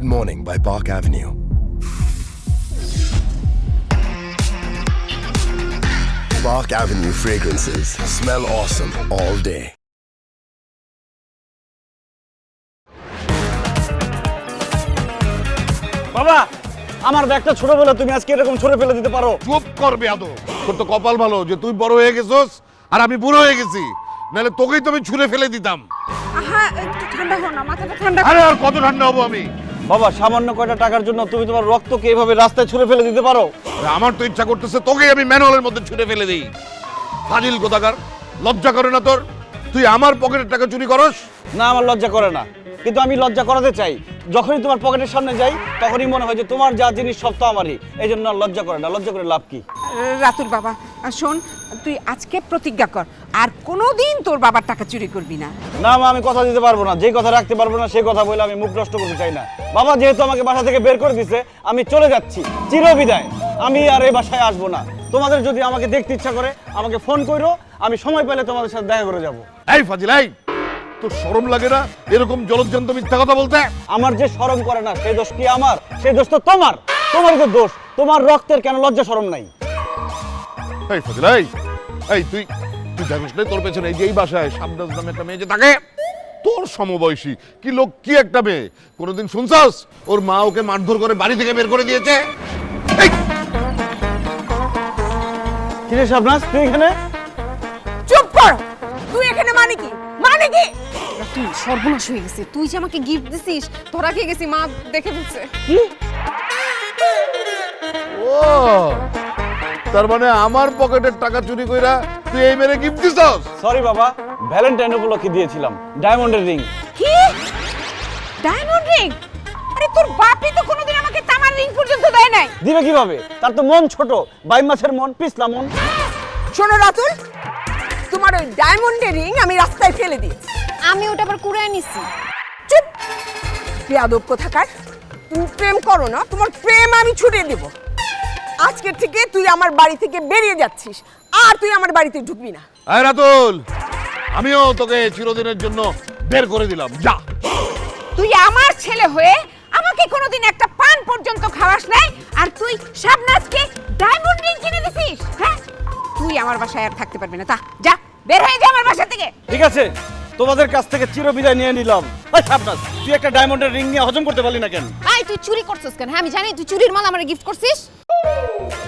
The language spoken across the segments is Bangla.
Good Morning by Park Avenue. Park Avenue fragrances smell awesome all day. বাবা, আমার ব্যাগটা ছোট বলে তুমি আজকে এরকম ছুঁড়ে ফেলে দিতে পারো? চুপ কর বেয়াদব। তোর তো কপাল ভালো যে তুই বড় হয়ে গেছস আর আমি বুড়ো হয়ে গেছি, নাহলে তোকেই তো আমি ছুঁড়ে ফেলে দিতাম। আহা, একটু ঠান্ডা হও না, মাথাটা ঠান্ডা আরে আর কত ঠান্ডা হবো আমি? বাবা, সামান্য কয়টা টাকার জন্য তুমি তোমার রক্তকে এভাবে রাস্তায় ছুঁড়ে ফেলে দিতে পারো? আরে আমার তো ইচ্ছা করতেছে তোকেই আমি ম্যানুয়ালের মধ্যে ছুঁড়ে ফেলে দিই। ফাজিল কোথাকার, লজ্জা করে না তোর? তুই আমার পকেটের টাকা চুরি করস? না, আমার লজ্জা করে না, কিন্তু আমি লজ্জা করাতে চাই। যখনই তোমার পকেটের সামনে যাই তখনই মনে হয় যে তোমার যা জিনিস সব তো আমারই। এই জন্য আর লজ্জা করে না। লজ্জা করে লাভ কি? রাতুল বাবা, শোন, তুই আজকে প্রতিজ্ঞা কর আর কোনোদিন তোর বাবার টাকা চুরি করবি না। না মা, আমি কথা দিতে পারবো না। যেই কথা রাখতে পারবো না সেই কথা বলে আমি মুখ নষ্ট করতে চাই না। বাবা যেহেতু আমাকে বাসা থেকে বের করে দিছে, আমি চলে যাচ্ছি, চিরবিদায়। আমি আর এই বাসায় আসবো না। তোমাদের যদি আমাকে দেখতে ইচ্ছা করে আমাকে ফোন করো, আমি সময় পেলে তোমাদের সাথে দেখা করে যাবো। এই ফাজিল, এই তোর শরম লাগে না এরকম জলজ্জান্ত মিথ্যা কথা বলতে? আমার যে শরম করে না সেই দোষ কি আমার? সেই দোষ তো তোমার। তোমার তো দোষ। তোমার রক্তের কেন লজ্জা শরম নাই? এই ফাজিল, এই তুই জানিস না তোর পেছনে এই যে এই বাসায় শাবনাজ নামে একটা মেয়ে যে থাকে, তোর সমবয়সী, কি লোক, কি একটা মেয়ে। কোনোদিন শুনছস ওর মা ওকে মারধর করে বাড়ি থেকে বের করে দিয়েছে? এই কি রে শাবনাজ, তুই এখানে? চুপ কর। তুই এখানে মানে কি? মানে কি? তুই সর্বনাশ হয়ে গেছে। তুই যে আমাকে গিফট দিছিস, তোরা খেয়ে গেছি, মা দেখে ফেলছে। ও, তার মানে আমার পকেটের টাকা চুরি কইরা তুই এই মেরে গিফট দিছস? সরি বাবা, ভ্যালেন্টাইন উপলক্ষে দিয়েছিলাম ডায়মন্ডের রিং। কি? Diamond ring? আরে তোর বাপই তো কোনোদিন আমাকে তামার রিং পর্যন্ত দেয় নাই। দিবে কিভাবে? তার তো মন ছোট, বাই মাছের মন, পিছলা মন। শোনো রাতুল, তোমার ওই ডায়মন্ডের রিং আমি রাস্তায় ফেলে দিয়েছি। আমি ওটা আবার কুড়ায় নিছি। চুপ, বেয়াদব কোথাকার। তুমি প্রেম করো না, তোমার প্রেম আমি ছুটিয়ে দেব। আজকে থেকে তুই আমার বাড়ি থেকে বেরিয়ে যাচ্ছিস, আর তুই আমার বাড়িতে ঢুকবি না। এই রাতুল, আমিও তোকে চিরদিনের জন্য বের করে দিলাম, যা। তুই আমার ছেলে হয়ে আমাকে কোনোদিন একটা পান পর্যন্ত খাওয়াস নাই, আর তুই শাবনাজকে ডায়মন্ড রিং কিনে দিছিস। হ্যাঁ, তুই আমার বাসায় আর থাকতে পারবি না। তা যা, বের হয়ে যা আমার বাসা থেকে। ঠিক আছে, তোমাদের কাছ থেকে চিরবিদায় নিয়ে নিলাম। এই শাবনাজ, তুই একটা ডায়মন্ডের রিং নিয়ে হজম করতে পারলি না কেন? আই, তুই চুরি করছিস কেন? হ্যাঁ, আমি জানি তুই চুরির মাল আমারে গিফট করছিস।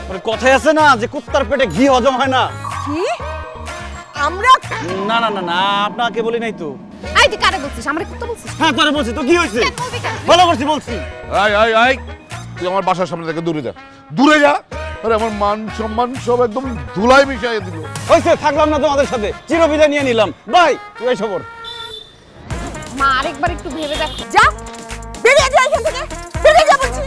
মানে কথাই আছে না যে কুত্তার পেটে ঘি হজম হয় না। কি? আমরা না না না না, আপনাকে বলি নাই তো। আই, তুই কারে বলছিস? আমারে কুত্তা বলছিস? হ্যাঁ, তোরে বলছি তো, কি হয়েছে? কেন বলবি কেন? ভালো করছি বলছি। এই তুই আমার বাসার সামনে থেকে দূরে যা, দূরে যা। আরে আমার মান সম্মান সব একদম ধুলাই মিশাইয়ে দিল। হয়েছে, থাকলাম না তোমাদের সাথে, চিরবিদায় নিয়ে নিলাম। বাই, তুই এই খবর। মা, আরেকবার একটু ভেবে দেখো। যা, বেরিয়ে যা এখান থেকে, বেরিয়ে যা বলছি।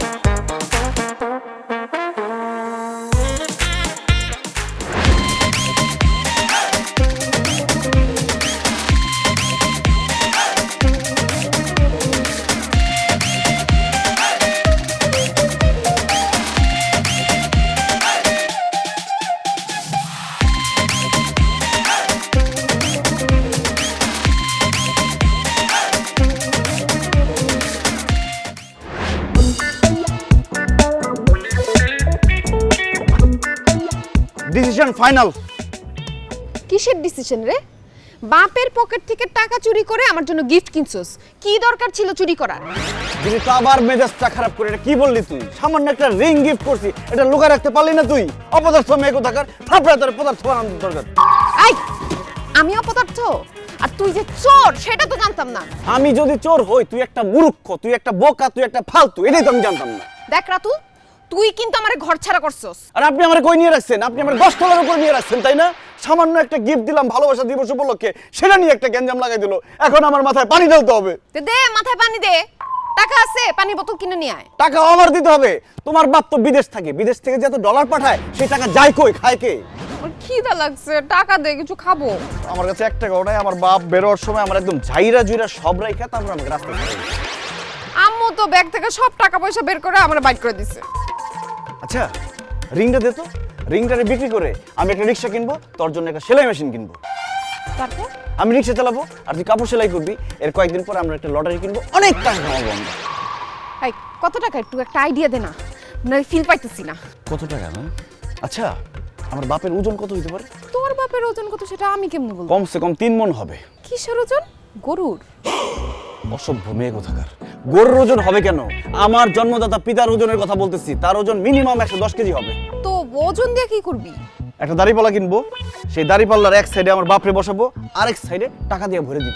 Decision final. কিসের ডিসিশন রে? বাপের পকেট থেকে টাকা চুরি করে আমার জন্য গিফট কিনছস। কি দরকার ছিল চুরি করার? দিদি তো আবার মেজাজটা খারাপ করে। এটা কি বললি তুই? সামান্য একটা রিং গিফট করছি, এটা লুকায় রাখতে পারলি না তুই? অপদার্থ মেয়ে কোথাকার, থাপড়া তোর পদার্থ বানানোর দরকার। আই, আমি অপদার্থ? আর তুই যে চোর সেটা তো জানতাম না। আমি যদি চোর হই, তুই একটা মূর্খ, তুই একটা বোকা, তুই একটা ফালতু, এটাই তো আমি জানতাম না। দেখ রাতুল, তুই কিন্তু আমারে ঘর ছাড়া করছস। আর আপনি আমার কই নিয়ে রাখছেন? আপনি আমার 10 তলার উপর নিয়ে রাখছেন, তাই না? সামান্য একটা গিফট দিলাম ভালোবাসা দিবস উপলক্ষে, সেটা নিয়ে একটা গ্যাঞ্জাম লাগাই দিল। এখন আমার মাথায় পানি ঢালতে হবে। দে মাথায় পানি দে। টাকা আছে, পানির বোতল কিনে নিয়ে আয়। টাকা আমার দিতে হবে। তোমার বাপ তো বিদেশ থাকে, বিদেশ থেকে যত ডলার পাঠায় সেই টাকা যায় কই, খায় কে? আমার খিদা লাগছে, টাকা দে, কিছু খাবো। আমার কাছে 1 টাকাও নাই। আমার বাপ বেরোর সময় আমার একদম ঝাইরা জুইরা সব রাইখা তারপর আমাকে রাস্তায় ছেড়ে দিয়েছে। আম্মু তো ব্যাগ থেকে সব টাকা পয়সা বের করে আমার বাইট করে দিছে। আচ্ছা, রিংটা দে তো। রিংটারে বিক্রি করে আমি একটা রিক্সা কিনবো, তোর জন্য একটা সেলাই মেশিন কিনবো। তারপর আমি রিক্সা চালাবো আর তুই কাপড় সেলাই করবি। এর কয়েকদিন পর আমরা একটা লটারি কিনবো, অনেক টাকা কামাবো আমরা। এই কত টাকা একটু একটা আইডিয়া দে না, মানে ফিল পাইতেছি না। কত টাকা না? আচ্ছা, আমার বাপের ওজন কত হতে পারে? তোর বাপের ওজন কত সেটা আমি কেমনে বলবো? কমসে কম 3 মণ হবে। কিসের ওজন? গরুর? অসভ্য মেয়ে কোথাকার। গরুর ওজন হবে কেন? আমার জন্মদাতা পিতার ওজনের কথা বলতেছি। তার ওজন মিনিমাম 110 কেজি হবে। তো ওজন দিয়ে কি করবি? একটা দাড়িপাল্লা কিনবো, সেই দাড়িপাল্লার এক সাইডে আমার বাপরে বসাবো, আরেক সাইডে টাকা দিয়ে ভরে দিব।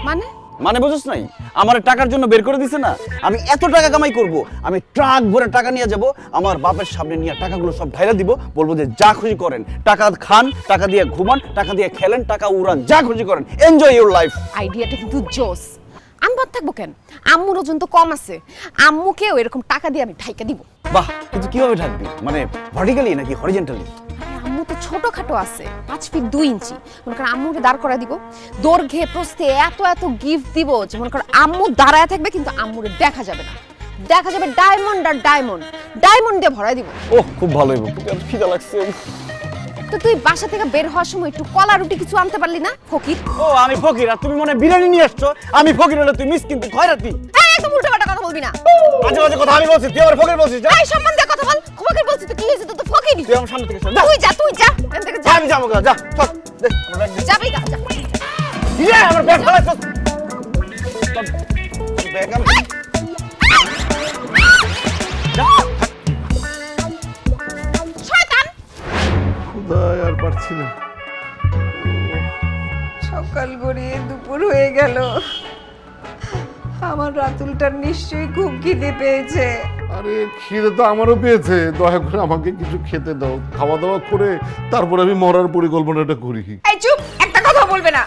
মানে মানে বুঝছ নাই? আমার টাকার জন্য বের করে দিছে না, আমি এত টাকা কামাই করব, আমি ট্রাক ভরে টাকা নিয়ে যাব, আমার বাপের সামনে নিয়ে টাকাগুলো সব ঢাইলা দিব, বলবো যে যা খুশি করেন, টাকা খান, টাকা দিয়ে ঘুমান, টাকা দিয়ে খেলেন, টাকা উড়ান, যা খুশি করেন, এনজয় ইউর লাইফ। আইডিয়াটা কিন্তু জোস। আমি বাদ থাকবো কেন? আম্মুর ওজন তো কম আছে, আম্মুকেও এরকম টাকা দিয়ে আমি ঢাইকা দিব। বাহ, কিন্তু কিভাবে থাকবি? মানে ভার্টিক্যালি নাকি হরিজন্টালি? আম্মু তো ছোটখাটো আছে, 5 ফিট 2 ইঞ্চি। মনে কর আম্মুকে দাঁড় করা দিব, দৈর্ঘ্যে প্রস্থে এত এত গিফট দিব যে মনে কর আম্মু দাঁড়ায় থাকবে কিন্তু আম্মুরে দেখা যাবে না, দেখা যাবে ডায়মন্ড আর ডায়মন্ড, ডায়মন্ড দিয়ে ভরাই দিব। ওহ, খুব ভালো হইব। খিদা লাগছে। তো তুই বাসা থেকে বের হওয়ার সময় একটু কলা রুটি কিছু আনতে পারলি না? ফকির। ও, আমি ফকির আর তুমি মনে হয় বিরিয়ানি নিয়ে আসছো। আমি ফকির হলে তুই মিসকিন, তুই খয়রাতি। এই একদম উল্টাপাল্টা কথা বলবি না। মাঝে মাঝে কথা আমি বলছি, তুই আমার ফকির বলছিস। যা, এই সম্মান দিয়ে কথা বল। ফকির বলছিস তো কি হয়েছে? তো ফকির তুই আমার সামনে থেকে সর। যা, তুই যা, তুই যা এখান থেকে যা। আমি যাবো, যা চল। দে, আমার ব্যাগ দে। যাবি গা, যা। ইয়ে, আমার ব্যাগ ফেলাইছস। তোর ব্যাগ আমি যা। শয়তান। খুদাই আর পারছি না। সকাল গড়িয়ে দুপুর হয়ে গেল, আমার রাতুলটার নিশ্চয়ই খুব খিদে পেয়েছে। আরে খিদে তো আমারও পেয়েছে, দয়া করে আমাকে কিছু খেতে দাও, খাওয়া দাওয়া করে তারপরে আমি মরার পরিকল্পনাটা করি। এই চুপ, একটা কথা বলবে না।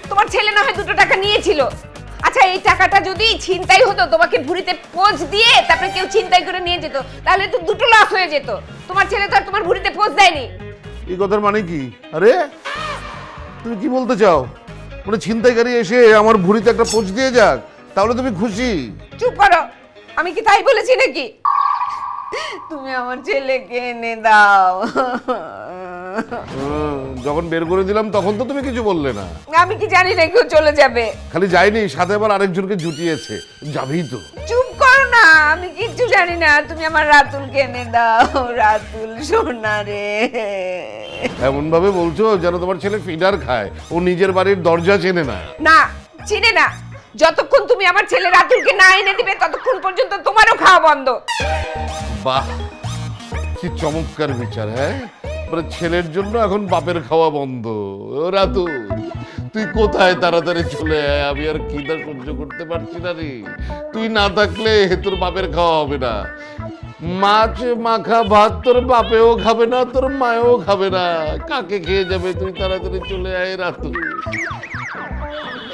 তোমার ছেলে না হয় 2 টাকা নিয়েছিল। আচ্ছা, এই টাকাটা যদি ছিনতাই হতো, তোমাকে ভুঁড়িতে পোঁচ দিয়ে তারপরে কেউ ছিনতাই করে নিয়ে যেত, তাহলে তো 2টো লস হয়ে যেত। তোমার ছেলে তো আর তোমার ভুঁড়িতে পোঁচ দেয়নি। এই কথার মানে কি? আরে তুমি কি বলতে চাও? মানে ছিনতাইকারী এসে আমার ভুঁড়িতে একটা পোঁচ দিয়ে যাক, তাহলে তুমি খুশি? চুপ করো, আমি কি তাই বলেছি নাকি? তুমি আমার ছেলেকে এনে দাও। যখন বের করে দিলাম তখন তো তুমি কিছু বললে না। আমি কি জানি না কেউ চলে যাবে? খালি যায়নি, সাথে আবার আরেকজনকে জুটিয়েছে। যাবেই তো। চুপ করো না, আমি কিচ্ছু জানি না। তুমি আমার রাতুলকে এনে দাও। রাতুল সোনা রে। এমন ভাবে বলছো যেন তোমার ছেলে ফিডার খায়, ও নিজের বাড়ির দরজা চেনে না। না, চিনে না। যতক্ষণ তুমি আমার ছেলে রাতুলকে না এনে দিবে ততক্ষণ পর্যন্ত তোমারও খাওয়া বন্ধ। বাহ, কি চমৎকার বিচার। হ্যাঁ, মানে ছেলের জন্য এখন বাপের খাওয়া বন্ধ। ও রাতু, তুই কোথায়? তাড়াতাড়ি চলে আয়, আমি আর খিদা সহ্য করতে পারছি না রে। তুই না থাকলে তোর বাপের খাওয়া হবে না। মাছ মাখা ভাত তোর বাপেও খাবে না, তোর মায়েও খাবে না। কাকে খেয়ে যাবে? তুই তাড়াতাড়ি চলে আয় রাতু।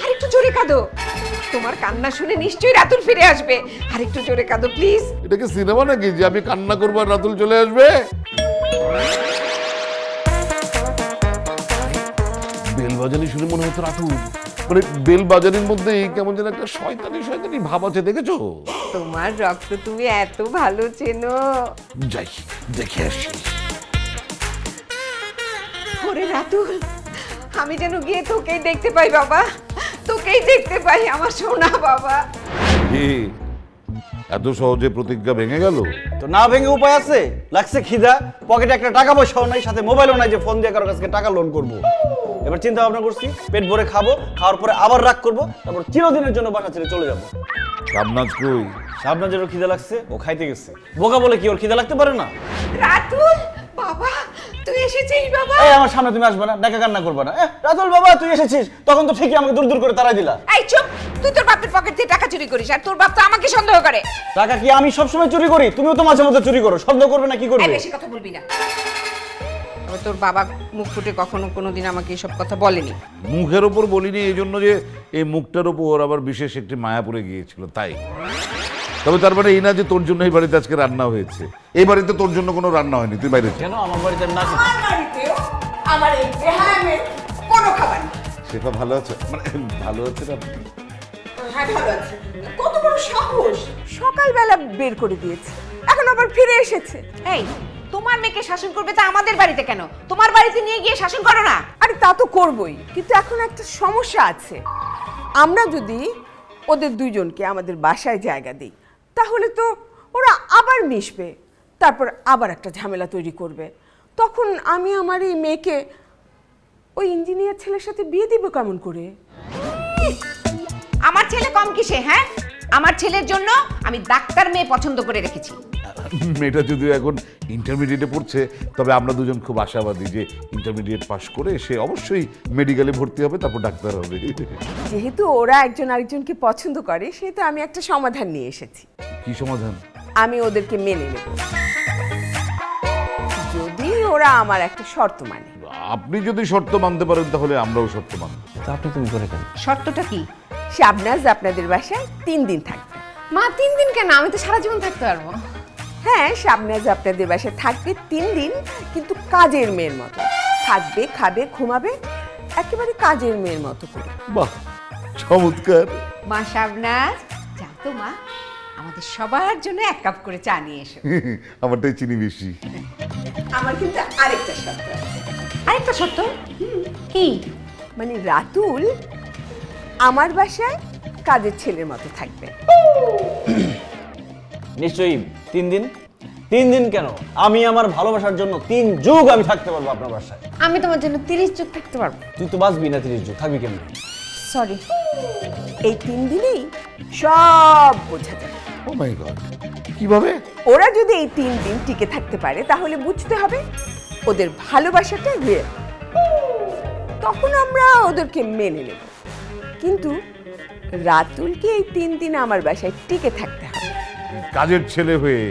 আর একটু জোরে কাঁদো। তোমার কান্না শুনে নিশ্চয়ই রাতুল ফিরে আসবে। আর একটু জোরে কাঁদো প্লিজ। এটা কি সিনেমা নাকি যে আমি কান্না করবো আর রাতুল চলে আসবে? বেল বাজানি শুনে মনে হতো রাতুল, মানে বেল বাজানির মধ্যেই কেমন যেন একটা শয়তানি শয়তানি ভাব আছে, দেখেছো? তোমার রক্ত তুমি এত ভালো চেনো। যাই দেখে আসি। ওরে রাতুল, আমি যেন গিয়ে তোকেই দেখতে পাই বাবা, তোকেই দেখতে পাই আমার সোনা বাবা। কি এত সহজে প্রতিজ্ঞা ভেঙে গেল? তো না ভেঙে উপায় আছে? লাগছে খিদা, পকেটে একটা টাকা পয়সাও নাই, সাথে মোবাইলও নাই যে ফোন দিয়ে কারো কাছে টাকা লোন করব। এবার চিন্তা ভাবনা করছি, পেট ভরে খাবো, খাওয়ার পরে আবার রাগ করবো, তারপর চিরদিনের জন্য বাসা ছেড়ে চলে যাবো। শাবনাজ কই? শাবনাজেরও খিদা লাগছে, ও খাইতে গেছে। বোকা বলে কি ওর খিদা লাগতে পারে না? রাতুল বাবা, তুই এসেছিস বাবা? এই আমার সামনে তুমি আসবে না, ডাকা কান্না করবে না। রাতুল বাবা তুই এসেছিস, তখন তো ঠিকই আমাকে দূর দূর করে তাড়াই দিলা। এই চুপ, তুই তোর বাপের পকেট থেকে টাকা চুরি করিস আর তোর বাপ তো আমাকে সন্দেহ করে। টাকা কি আমি সবসময় চুরি করি? তুমিও তো মাঝে মধ্যে চুরি করো, সন্দেহ করবে না কি এই করবে? বেশি কথা বলবি না। তবে তোর বাবা মুখ ফুটে কখনো কোনোদিন আমাকে এসব কথা বলেনি। মুখের ওপর বলিনি এই জন্য যে এই মুখটার ওপর আবার বিশেষ একটি মায়া পড়ে গিয়েছিল, তাই। তবে তার মানে এই না যে তোর জন্য এই বাড়িতে আজকে রান্না হয়েছে। এই বাড়িতে তোর জন্য কোনো রান্না হয়নি, তুই বাইরে যা। কেন আমার বাড়িতে না? আমার বাড়িতেও আমার এই বেহায়ামের কোনো খাবার নেই। সেটা ভালো আছে, মানে ভালো আছে না? হ্যাঁ ভালো আছে। কত বড় সাহস, সকালবেলা বের করে দিয়েছে, এখন আবার ফিরে এসেছে। এই তোমার মেয়েকে শাসন করবে তা আমাদের বাড়িতে কেন? তোমার বাড়িতে নিয়ে গিয়ে শাসন করো না। আরে তা তো করবই, কিন্তু এখন একটা সমস্যা আছে। আমরা যদি ওদের দুইজনকে আমাদের বাসায় জায়গা দিই, তাহলে তো ওরা আবার মিশবে, তারপর আবার একটা ঝামেলা তৈরি করবে। তখন আমি আমার এই মেয়েকে ওই ইঞ্জিনিয়ার ছেলের সাথে বিয়ে দিব কেমন করে? আমার ছেলে কম কিসে? হ্যাঁ, আমার ছেলের জন্য আমি ডাক্তার মেয়ে পছন্দ করে রেখেছি। মেয়েটা যদিও এখন ইন্টারমিডিয়েটে পড়ছে, তবে আমরা দুজন খুব আশাবাদী যে ইন্টারমিডিয়েট পাশ করে সে অবশ্যই মেডিকেলে ভর্তি হবে, তারপর ডাক্তার হবে। যেহেতু ওরা একজন আরেকজনকে পছন্দ করে, সেহেতু আমি একটা সমাধান নিয়ে এসেছি। কি সমাধান? আমি ওদেরকে মেনে নেব যদি ওরা আমার একটা শর্ত মানে। আপনি যদি শর্ত মানতে পারেন তাহলে আমরাও শর্ত মানব। আপনি তুমি করে কেন? শর্তটা কি? শাবনাজ আপনাদের বাসায় 3 দিন থাকবে। মা 3 দিন কেন, আমি তো সারা জীবন থাকতে পারবো। হ্যাঁ, শাবনাজ আপনাদের বাসায় থাকবে 3 দিন, কিন্তু কাজের মেয়ের মতো থাকবে, খাবে, ঘুমাবে, একেবারে কাজের মেয়ের মতো করে। বাহ, চমৎকার। মা শাবনাজ, যাও তো মা, আমাদের সবার জন্য 1 কাপ করে চা নিয়ে এসো। আমারটাই চিনি বেশি। আমার কিন্তু আরেকটা শর্ত আছে। আরেকটা শর্ত? কি? মানে রাতুল আমার বাসায় কাজের ছেলের মতো থাকবে। নিশ্চয়ই 3 দিন। 3 দিন কেন, আমি আমার ভালোবাসার জন্য 3 যুগ আমি থাকতে পারবো আপনার বাসায়। আমি তোমার জন্য 30 যুগ থাকতে পারবো। তুই তো বাঁচবি না 30 যুগ, থাকবি কেমন? সরি। এই 3 দিনেই সব বোঝা যাবে। ও মাই গড, কিভাবে? ওরা যদি এই 3 দিন টিকে থাকতে পারে, তাহলে বুঝতে হবে ওদের ভালোবাসাটা রিয়েল। তখন আমরা ওদেরকে মেনে নেব। কিন্তু রাতুলকে এই 3 দিন আমার বাসায় টিকে থাকতে হবে। কাজের ছেলে হয়ে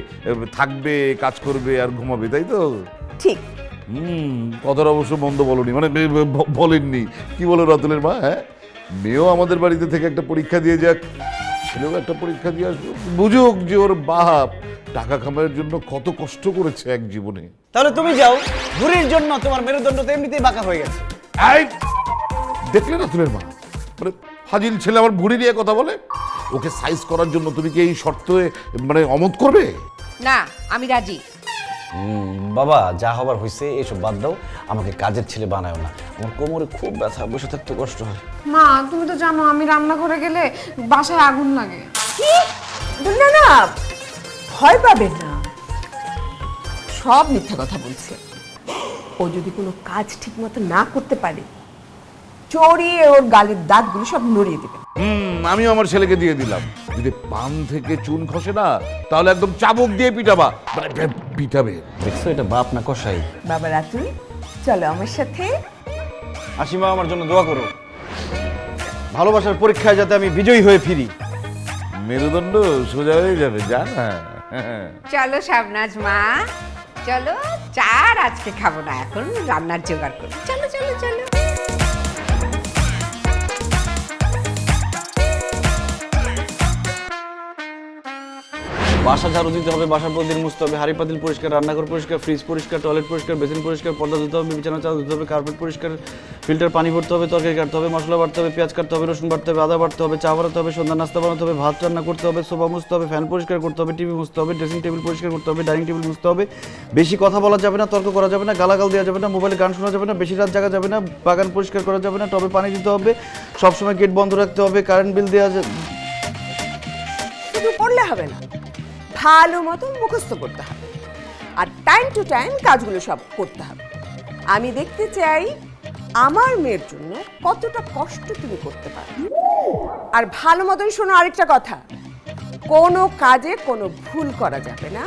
থাকবে, কাজ করবে আর ঘুমাবে, তাই তো? ঠিক। কথাটা অবশ্য মন্দ বলনি, মানে বলেননি। কি বলো রাতুলের মা? হ্যাঁ, মেয়েও আমাদের বাড়িতে থেকে একটা পরীক্ষা দিয়ে যাক, ছেলেও একটা পরীক্ষা দিয়ে আসবে, বুঝুক যে ওর বাপ টাকা কামানোর জন্য কত কষ্ট করেছে এক জীবনে। তাহলে তুমি যাও, ঘুরির জন্য তোমার মেরুদণ্ড তো এমনিতেই বাঁকা হয়ে গেছে। এই, দেখলে রাতুলের মা, মানে ফাজিল ছেলে আমার ভুঁড়ি নিয়ে কথা বলে। ওকে সাইজ করার জন্য তুমি কি এই শর্তে মানে অমত করবে? না, আমি রাজি। বাবা, যা হবার হয়েছে এসব বাদ দাও, আমাকে কাজের ছেলে বানায়ো না। আমার কোমরে খুব ব্যথা, বসে থাকতে কষ্ট হয়। মা তুমি তো জানো আমি রান্না করে গেলে বাসায় আগুন লাগে। কি? না না, ভয় পাবেন না, সব মিথ্যা কথা বলছে। ও যদি কোনো কাজ ঠিক মতো না করতে পারে, চড়িয়ে ওর গালের দাঁতগুলো সব নড়িয়ে দেবে। আমিও আমার ছেলেকে দিয়ে দিলাম, যদি পান থেকে চুন খসে না, তাহলে একদম চাবুক দিয়ে পিটাবা, মানে পিটাবে। দেখছো, এটা বাপ না কসাই। বাবা রাতুল, চলো আমার সাথে। আসিমা, আমার জন্য দোয়া করো, ভালোবাসার পরীক্ষায় যাতে আমি বিজয়ী হয়ে ফিরি। মেরুদণ্ড সোজা হয়ে যাবে, যা না। চলো শাবনাজ মা, চলো। চা আর আজকে খাবো না, এখন রান্নার জোগাড় করি। চলো চলো চলো। বাসা ঝাড়ু দিতে হবে, বাসা প্রতিদিন মুছতে হবে, হাঁড়ি পাতিল পরিষ্কার, রান্নাঘর পরিষ্কার, ফ্রিজ পরিষ্কার, টয়লেট পরিষ্কার, বেসিন পরিষ্কার, পর্দা ধুতে হবে, বিছানা চাদর ধুতে হবে, কার্পেট পরিষ্কার, ফিল্টার পানি ভরতে হবে, তরকারি কাটতে হবে, মশলা বাটতে হবে, পেঁয়াজ কাটতে হবে, রসুন বাটতে হবে, আদা বাটতে হবে, চা বানাতে হবে, সন্ধ্যা নাস্তা বানাতে হবে, ভাত রান্না করতে হবে, সোফা মুছতে হবে, ফ্যান পরিষ্কার করতে হবে, টিভি মুছতে হবে, ড্রেসিং টেবিল পরিষ্কার করতে হবে, ডাইনিং টেবিল মুছতে হবে। বেশি কথা বলা যাবে না, তর্ক করা যাবে না, গালাগাল দেওয়া যাবে না, মোবাইলে গান শোনা যাবে না, বেশি রাত জাগা যাবে না, বাগান পরিষ্কার করা যাবে না, টবে পানি দিতে হবে, সবসময় গেট বন্ধ রাখতে হবে, কারেন্ট বিল দেওয়া যাবে। শুধু পড়লে হবে না, ভালো মতো মুখস্থ করতে হবে, আর টাইম টু টাইম কাজগুলো সব করতে হবে। আমি দেখতে চাই আমার মেয়ের জন্য কতটা কষ্ট তুমি করতে পারো। আর ভালো মতন শোনো আরেকটা কথা, কোনো কাজে কোনো ভুল করা যাবে না।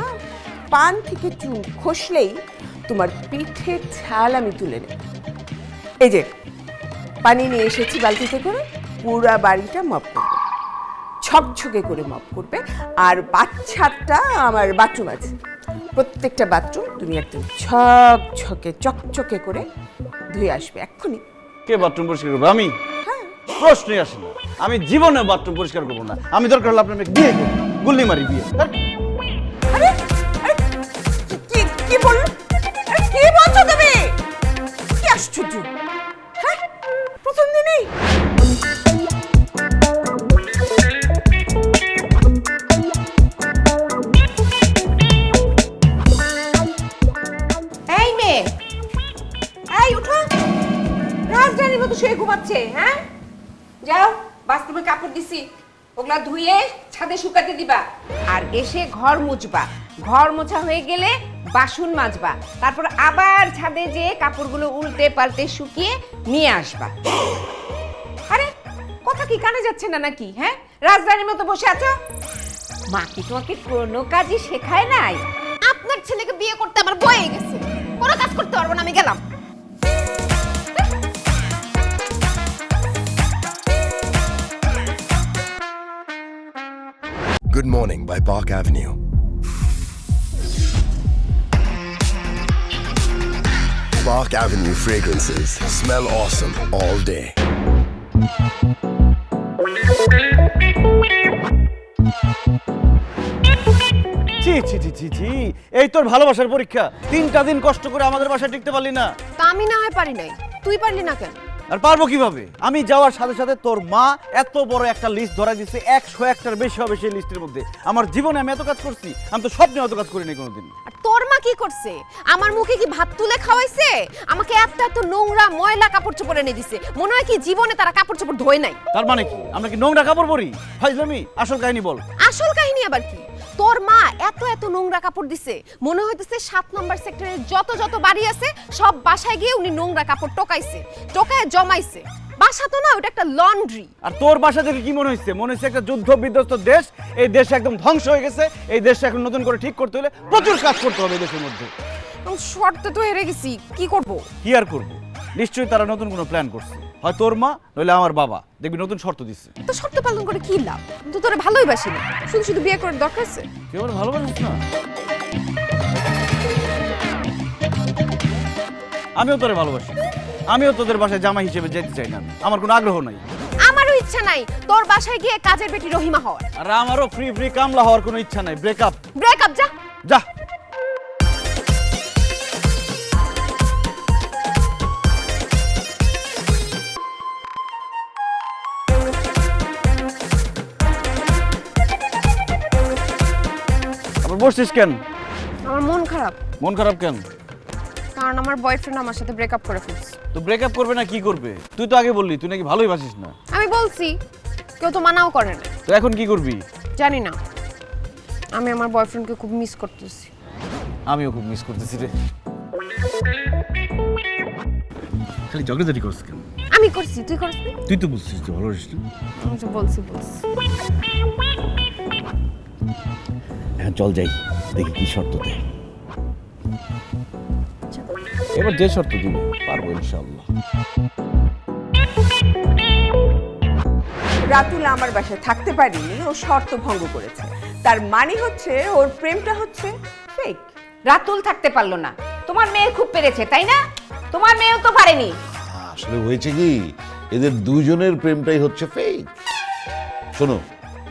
পান থেকে চুন খসলেই তোমার পিঠের ছাল আমি তুলে নেব। এই যে পানি নিয়ে এসেছি বালতিতে করে, পুরা বাড়িটা মপ করবে, ছকছকে করে মপ করবে। আর বাচ্চাটা আমার বাথরুম আছে, প্রত্যেকটা বাথরুম তুমি একদম ছকছকে চকচকে করে ধুয়ে আসবে এক্ষুনি। কে বাথরুম পরিষ্কার করবো? আমি? প্রশ্নই আসে না, আমি জীবনে বাথরুম পরিষ্কার করবো না। আমি দরকার হলে আপনার মেয়েকে বিয়ে করবো, গুল্লি মারি বিয়ে। আরে আরে, কি বললো? কি বলছো তুমি? কি আশ্চর্য! হ্যাঁ, প্রথম দিনেই এই মেয়ে, এই উঠো, রাজধানীর মতো শুয়ে ঘুমাচ্ছে। হ্যাঁ, যাও, বাথরুমে কাপড় দিছি, ওগুলা ধুয়ে ছাদে শুকাতে দিবা আর এসে ঘর মুছবা। ঘর মোছা হয়ে গেলে বাসন মাজবা, তারপর আবার ছাদে যেয়ে কাপড়গুলো উল্টে পাল্টে শুকিয়ে নিয়ে আসবা। আরে কথা কি কানে যাচ্ছে না নাকি? হ্যাঁ, রাজধানীর মতো বসে আছো। মা কি তোমাকে কোনো কাজই শেখায় নাই? আপনার ছেলেকে বিয়ে করতে আমার বয়ে গেছে, কোনো কাজ করতে পারবো না, আমি গেলাম। Good Morning by Park Avenue. Park Avenue fragrances smell awesome all day. ছি ছি ছি ছি ছি, এই তোর ভালোবাসার পরীক্ষা। 3টা দিন কষ্ট করে আমাদের বাসায় টিকতে পারলি না। তা আমি না হয় পারি নাই, তুই পারলি না কেন? আর পারবো কিভাবে? আমি যাওয়ার সাথে সাথে তোর মা এত বড় একটা লিস্ট ধরা দিচ্ছে, 101টার বেশি হবে সেই লিস্টের মধ্যে। আমার জীবনে আমি এত কাজ করছি, আমি তো স্বপ্নে এত কাজ করিনি কোনোদিন। আর তোর মা কি করছে? আমার মুখে কি ভাত তুলে খাওয়াইছে? আমাকে এত নোংরা ময়লা কাপড় চোপড় এনে দিছে, মনে হয় কি জীবনে তারা কাপড় চোপড় ধোয় নাই। তার মানে কি আমরা কি নোংরা কাপড় পরি? ফাইজলামি, আসল কাহিনী বল। আসল কাহিনী আবার কি? তোর মা এত নোংরা কাপড় দিছে, মনে হইতেছে 7 নম্বর সেক্টরের যত বাড়ি আছে সব বাসায় গিয়ে উনি নোংরা কাপড় টোকায় জমাইছে। বাসা তো না, ওটা একটা লন্ড্রি। আর তোর বাসা থেকে কি মনে হচ্ছে? মনে হচ্ছে একটা যুদ্ধ বিধ্বস্ত দেশ। এই দেশ একদম ধ্বংস হয়ে গেছে। এই দেশটা এখন নতুন করে ঠিক করতে হলে প্রচুর কাজ করতে হবে এই দেশের মধ্যে। শর্তে তো হেরে গেছি, কি করব? কি আর করবো? নিশ্চয়ই তারা নতুন কোনো প্ল্যান করছে, হয় তোর মা নইলে আমার বাবা। দেখবি নতুন শর্ত দিচ্ছে। তো শর্ত পালন করে কি লাভ? আমি তো তোরে ভালোই বাসি না, শুধু বিয়ে করার দরকার আছে? তুই আমার ভালোবাসিস না? আমিও তোরে ভালোবাসি, আমিও তোদের বাসায় জামাই হিসেবে যেতে চাই না, আমার কোনো আগ্রহ নাই। আমারও ইচ্ছা নাই তোর বাসায় গিয়ে কাজের বেটি রহিমা হওয়ার। আর আমারও ফ্রি কামলা হওয়ার কোনো ইচ্ছা নাই। ব্রেকআপ যা যা। আবার বসছিস কেন? আমার মন খারাপ। মন খারাপ কেন? কারণ আমার বয়ফ্রেন্ড আমার সাথে ব্রেকআপ করে ফেলছে। তো ব্রেকআপ করবে না কি করবে? তুই তো আগে বললি তুই নাকি ভালোই বাসিস না। আমি বলছি, কেউ তো মানাও করে না। তো এখন কি করবি? জানি না, আমি আমার বয়ফ্রেন্ডকে খুব মিস করতেছি। আমিও খুব মিস করতেছি রে। খালি ঝগড়াঝাটি করছিস কেন? আমি করছি, তুই করছিস না? তুই তো বুঝছিস যে ভালোবাসিস না। আমি তো বলছি। এখন চল যাই, দেখি কি শর্ত দেয়। এবার যে শর্ত দিবে পারবো ইনশাআল্লাহ। রাতুল আমার বাসায় থাকতে পারিনি, ও শর্ত ভঙ্গ করেছে। তার মানে হচ্ছে ওর প্রেমটা হচ্ছে ফেক। রাতুল থাকতে পারলো না, তোমার মেয়ে খুব পেরেছে, তাই না? তোমার মেয়েও তো পারেনি। আসলে হয়েছে কি, এদের দুজনের প্রেমটাই হচ্ছে ফেক। শোনো,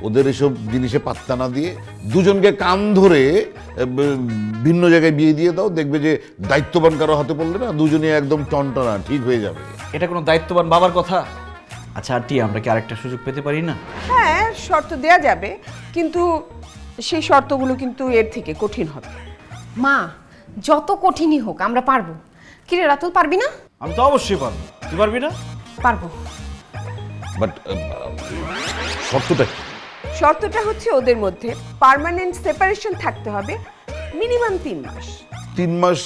ওদের এসব জিনিসে পাত্তা না দিয়ে দুজনকে কান ধরে ভিন্ন জায়গায় বিয়ে দিয়ে দাও, দেখবে যে দায়িত্ববান কারো হাতে পড়লে না দুজনে একদম টনটনা ঠিক হয়ে যাবে। এটা কোনো দায়িত্ববান বাবার কথা? আচ্ছা আন্টি, আমরা কি আরেকটা সুযোগ পেতে পারি না? হ্যাঁ, শর্ত দেয়া যাবে, কিন্তু সেই শর্তগুলো কিন্তু এর থেকে কঠিন হবে। মা, যত কঠিনই হোক আমরা পারবো। কি রে রাতুল, পারবি না? আমি তো অবশ্যই পারবো। তুই পারবি না? পারবো। বাট শর্তটা কি? শর্তটা হচ্ছে ওদের মধ্যে পার্মানেন্ট সেপারেশন থাকতে হবে মিনিমাম 3 মাস। 3 মাস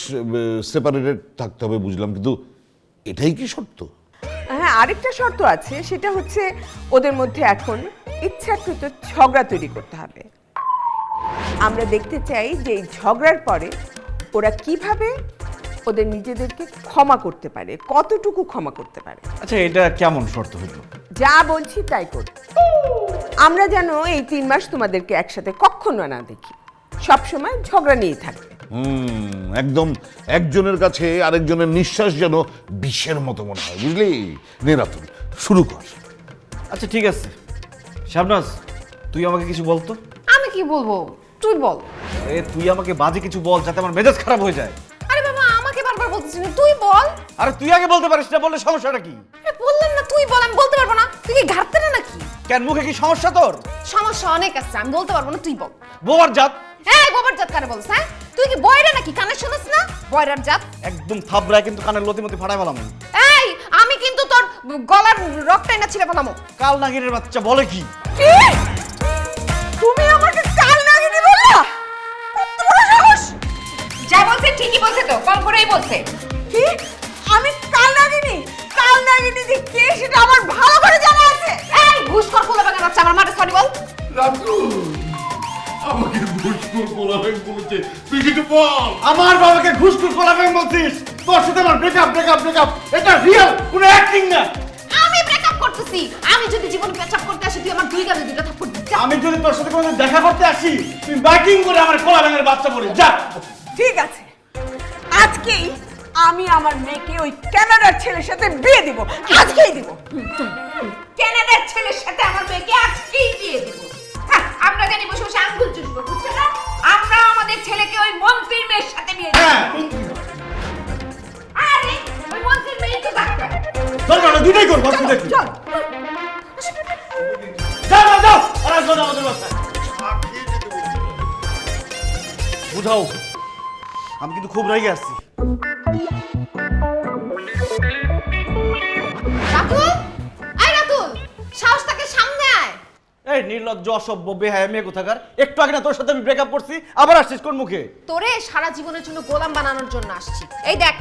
সেপারেটেড থাকতে হবে বুঝলাম, কিন্তু এটাই কি শর্ত? হ্যাঁ, আরেকটা শর্ত আছে, সেটা হচ্ছে ওদের মধ্যে এখন ইচ্ছাকৃত ঝগড়া তৈরি করতে হবে। আমরা দেখতে চাই যে এই ঝগড়ার পরে ওরা কিভাবে ওদের নিজেদেরকে ক্ষমা করতে পারে, কতটুকু ক্ষমা করতে পারে। আচ্ছা, এটা কেমন শর্ত হলো? যা বলছি তাই করো। আমরা যেন এই 3 মাস তোমাদেরকে একসাথে কখনো না দেখি, সবসময় ঝগড়া নিয়েই থাকবে। একদম একজনের কাছে আরেকজনের নিঃশ্বাস যেন বিষের মতো মনে হয়, বুঝলি? নে রাতুল, শুরু কর। আচ্ছা ঠিক আছে, শাবনাজ তুই আমাকে কিছু বলতো। আমি কি বলবো, তুই বল। আরে তুই আমাকে বাজে কিছু বল, যাতে আমার মেজাজ খারাপ হয়ে যায়। আরে বাবা, আমাকে বারবার বলতেছিস না, তুই বল। আরে তুই আগে বলতে পারিস না, বললে সমস্যাটা কি? আরে বললাম না তুই বল, আমি বলতে পারবো না। তুই কি ঘাটতে না নাকি? কেন, মুখে কি সমস্যা তোর? সমস্যা অনেক আছে, আমি বলতে পারবো না, তুই বল। বোবার জাত। এই গোবর জাত কারে বলছ? হ্যাঁ, তুই কি বয়রা নাকি? কানে শুনছ না? বয়রার জাত। একদম থাবড়ায় কিন্তু কানের লতিমতি ফাটাই ফেলাম। এই, আমি কিন্তু তোর গলার রক্তটাই না ছিলে পালামো। কাল নাগিনের বাচ্চা বলে কি? কি তুমি আমাকে কাল নাগিনি বললা? কত বড় সাহস! যা বলছে ঠিকই বলছে তো, কল করেই বলছে। কি আমি কাল নাগিনি? কাল নাগিনি যে কে সেটা আমার ভালো করে জানা আছে। এই ঘুষখোর পোলা বাগান বাচ্চা, আমার মাঠে সরি বল। আমাকে ঘুষখোর পোলাপান বলেছে, তুই কিছু বল। আমার বাবাকে ঘুষখোর পোলাপান বলছিস? তোর সাথে আমার ব্রেকআপ ব্রেকআপ ব্রেকআপ, এটা রিয়েল, কোনো অ্যাক্টিং না। আমি ব্রেকআপ করতেছি। আমি যদি জীবন পেছাপ করতে আসি, তুই আমার দুই গালে দুইটা থাপ্পড় দিস। আমি যদি তোর সাথে কোনোদিন দেখা করতে আসি, তুই ব্যাটিং করে আমার পোলাপানের বাচ্চা বলিস, যা। ঠিক আছে, আজকেই আমি আমার মেয়েকে ওই কানাডার ছেলের সাথে বিয়ে দিব, আজকেই দিব। কানাডার ছেলের সাথে আমার মেয়েকে আজকেই বিয়ে দেব। হ্যাঁ, আমরা জানি বসে বসে আঙ্গুল চুষবো, বুঝছো না? আমরা আমাদের ছেলেকে ওই মন্ত্রীর মেয়ের সাথে বিয়ে দেব। হ্যাঁ, আরে ওই মন্ত্রীর মেয়ে তো ডাক্তার। চল না, দুইটাই করবো, অসুবিধা কি? চল যাও যাও যাও, আর আসবো না আমাদের বাসায়। বুঝাও, আমি কিন্তু খুব রেগে আসছি। রাতুল, এই রাতুল, সাহস থাকে সামনে আয়। এই নির্লজ্জ অসভ্য বেহায়া মেয়ে কোথাকার, একটু আগে না তোর সাথে আমি ব্রেকআপ করছি, আবার আসছিস কোন মুখে? তোরে সারা জীবনের জন্য গোলাম বানানোর জন্য আসছি। এই দেখ,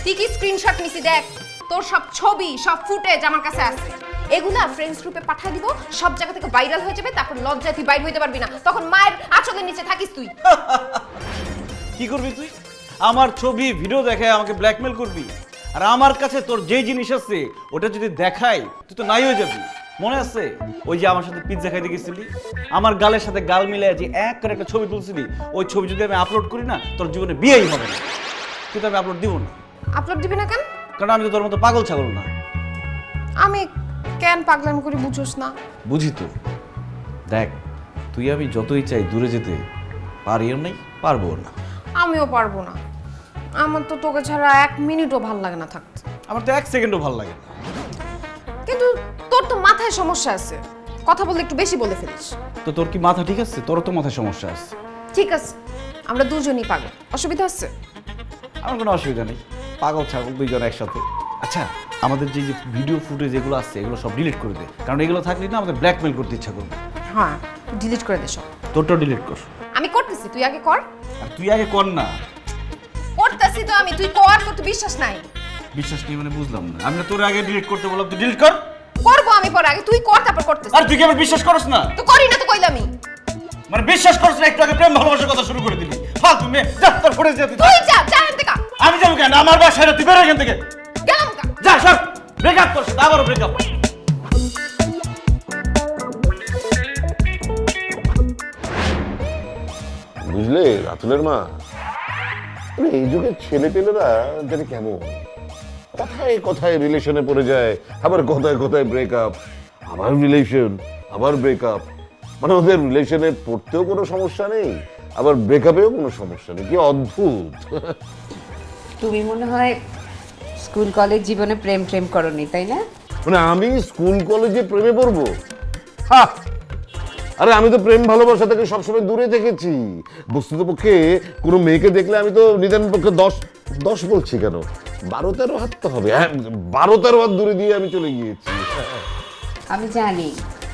তুই কি স্ক্রিনশট নিছি দেখ। তোর সব ছবি, সব ফুটেজ আমার কাছে আছে। এগুলা ফ্রেন্ডস গ্রুপে পাঠিয়ে দিব, সব জায়গা থেকে ভাইরাল হয়ে যাবে, তারপর লজ্জায় তুই বাইরে হইতে পারবি না। তখন মায়ের আঁচলের নিচে থাকিস তুই। কি করবি তুই? আমার ছবি ভিডিও দেখায় আমাকে ব্ল্যাকমেল করবি? আর আমার কাছে তোর যে জিনিস আছে ওটা যদি দেখাই, তুই তো নাই হয়ে যাবি। মনে আছে ওই যে আমার সাথে পিৎজা খাইতে গেছিলি, আমার গালের সাথে গাল মিলাই যে এক করে একটা ছবি তুলছিলি, ওই ছবি যদি আমি আপলোড করি না, তোর জীবনে বিয়েই হবে না। কিন্তু আমি আপলোড দিব না, আপলোড দিবি না কেন? কারণ আমি তো তোর মতো পাগল ছাগল না। আমি কেন পাগলামি করি বুঝোস না? বুঝি তো। দেখ, তুই আমি যতই চাই দূরে যেতে, পারিও নাই, পারবো না। আমিও পারবো না। আমার তো তোকে ছাড়া এক মিনিটও ভাল লাগে না থাকতে। আমার তো এক সেকেন্ডও ভালো লাগে না। কিন্তু তোর তো মাথায় সমস্যা আছে, কথা বললে একটু বেশি বলে ফেলিস। তো তোর কি মাথা ঠিক আছে? তোর তো মাথায় সমস্যা আছে। ঠিক আছে, আমরা দুজনই পাগল, অসুবিধা আছে? আমার কোনো অসুবিধা নেই, পাগল ছাগল দুইজন একসাথে। আচ্ছা, আমাদের যে যে ভিডিও ফুটেজ এগুলো আছে, এগুলো সব ডিলিট করে দে, কারণ এগুলো থাকলে না আমাদের ব্ল্যাকমেল করতে ইচ্ছা করবে। হ্যাঁ, ডিলিট করে দে সব। তোরটাও ডিলিট কর। আমি করতেছি, তুই আগে কর। আর তুই আগে কর না। করতেছি তো আমি, তুই কর, তোর তো বিশ্বাস নাই। বিশ্বাস নেই মানে বুঝলাম না। আমি না তোর আগে ডিলিট করতে বললাম, তুই ডিলিট কর। করবো আমি পরে, আগে তুই কর, তারপর করতেছি। আর তুই কি আমার বিশ্বাস করছ না? তো করি না তো কইলামই। মানে বিশ্বাস করছ না, একটু আগে প্রেম ভালোবাসার কথা শুরু করে দিবি। ফালতু মেয়ে, যা তোর ফুটেজ যা। তুই যা, যা এখান থেকে। আমি যাবো কেন? আমার বাসায় তুই বেরো এখান থেকে। গেলাম কা। যা সব, ব্রেকআপ করছ, আবারও ব্রেকআপ। বুঝলে রাতুলের মা, মানে এই যুগের ছেলে পেলেরা জানি কেমন, কথায় কথায় রিলেশনে পড়ে যায়, আবার কথায় কথায় ব্রেকআপ, আবার রিলেশন, আবার ব্রেকআপ। মানে ওদের রিলেশনে পড়তেও কোনো সমস্যা নেই, আবার ব্রেকআপেও কোনো সমস্যা নেই। কি অদ্ভুত! তুমি মনে হয় স্কুল কলেজ জীবনে প্রেম প্রেম করনি, তাই না? মানে আমি স্কুল কলেজে প্রেমে পড়বো? হা! আরে আমি তো প্রেম ভালোবাসা থেকে সবসময় দূরে থেকেছি। বস্তুতপক্ষে কোনো মেয়েকে দেখলে আমি তো নিদান পক্ষে 10 বলছি কেন, 12-13 হাত তো হবে। হ্যাঁ, 12-13 হাত দূরে দিয়ে আমি চলে গিয়েছি। আমি জানি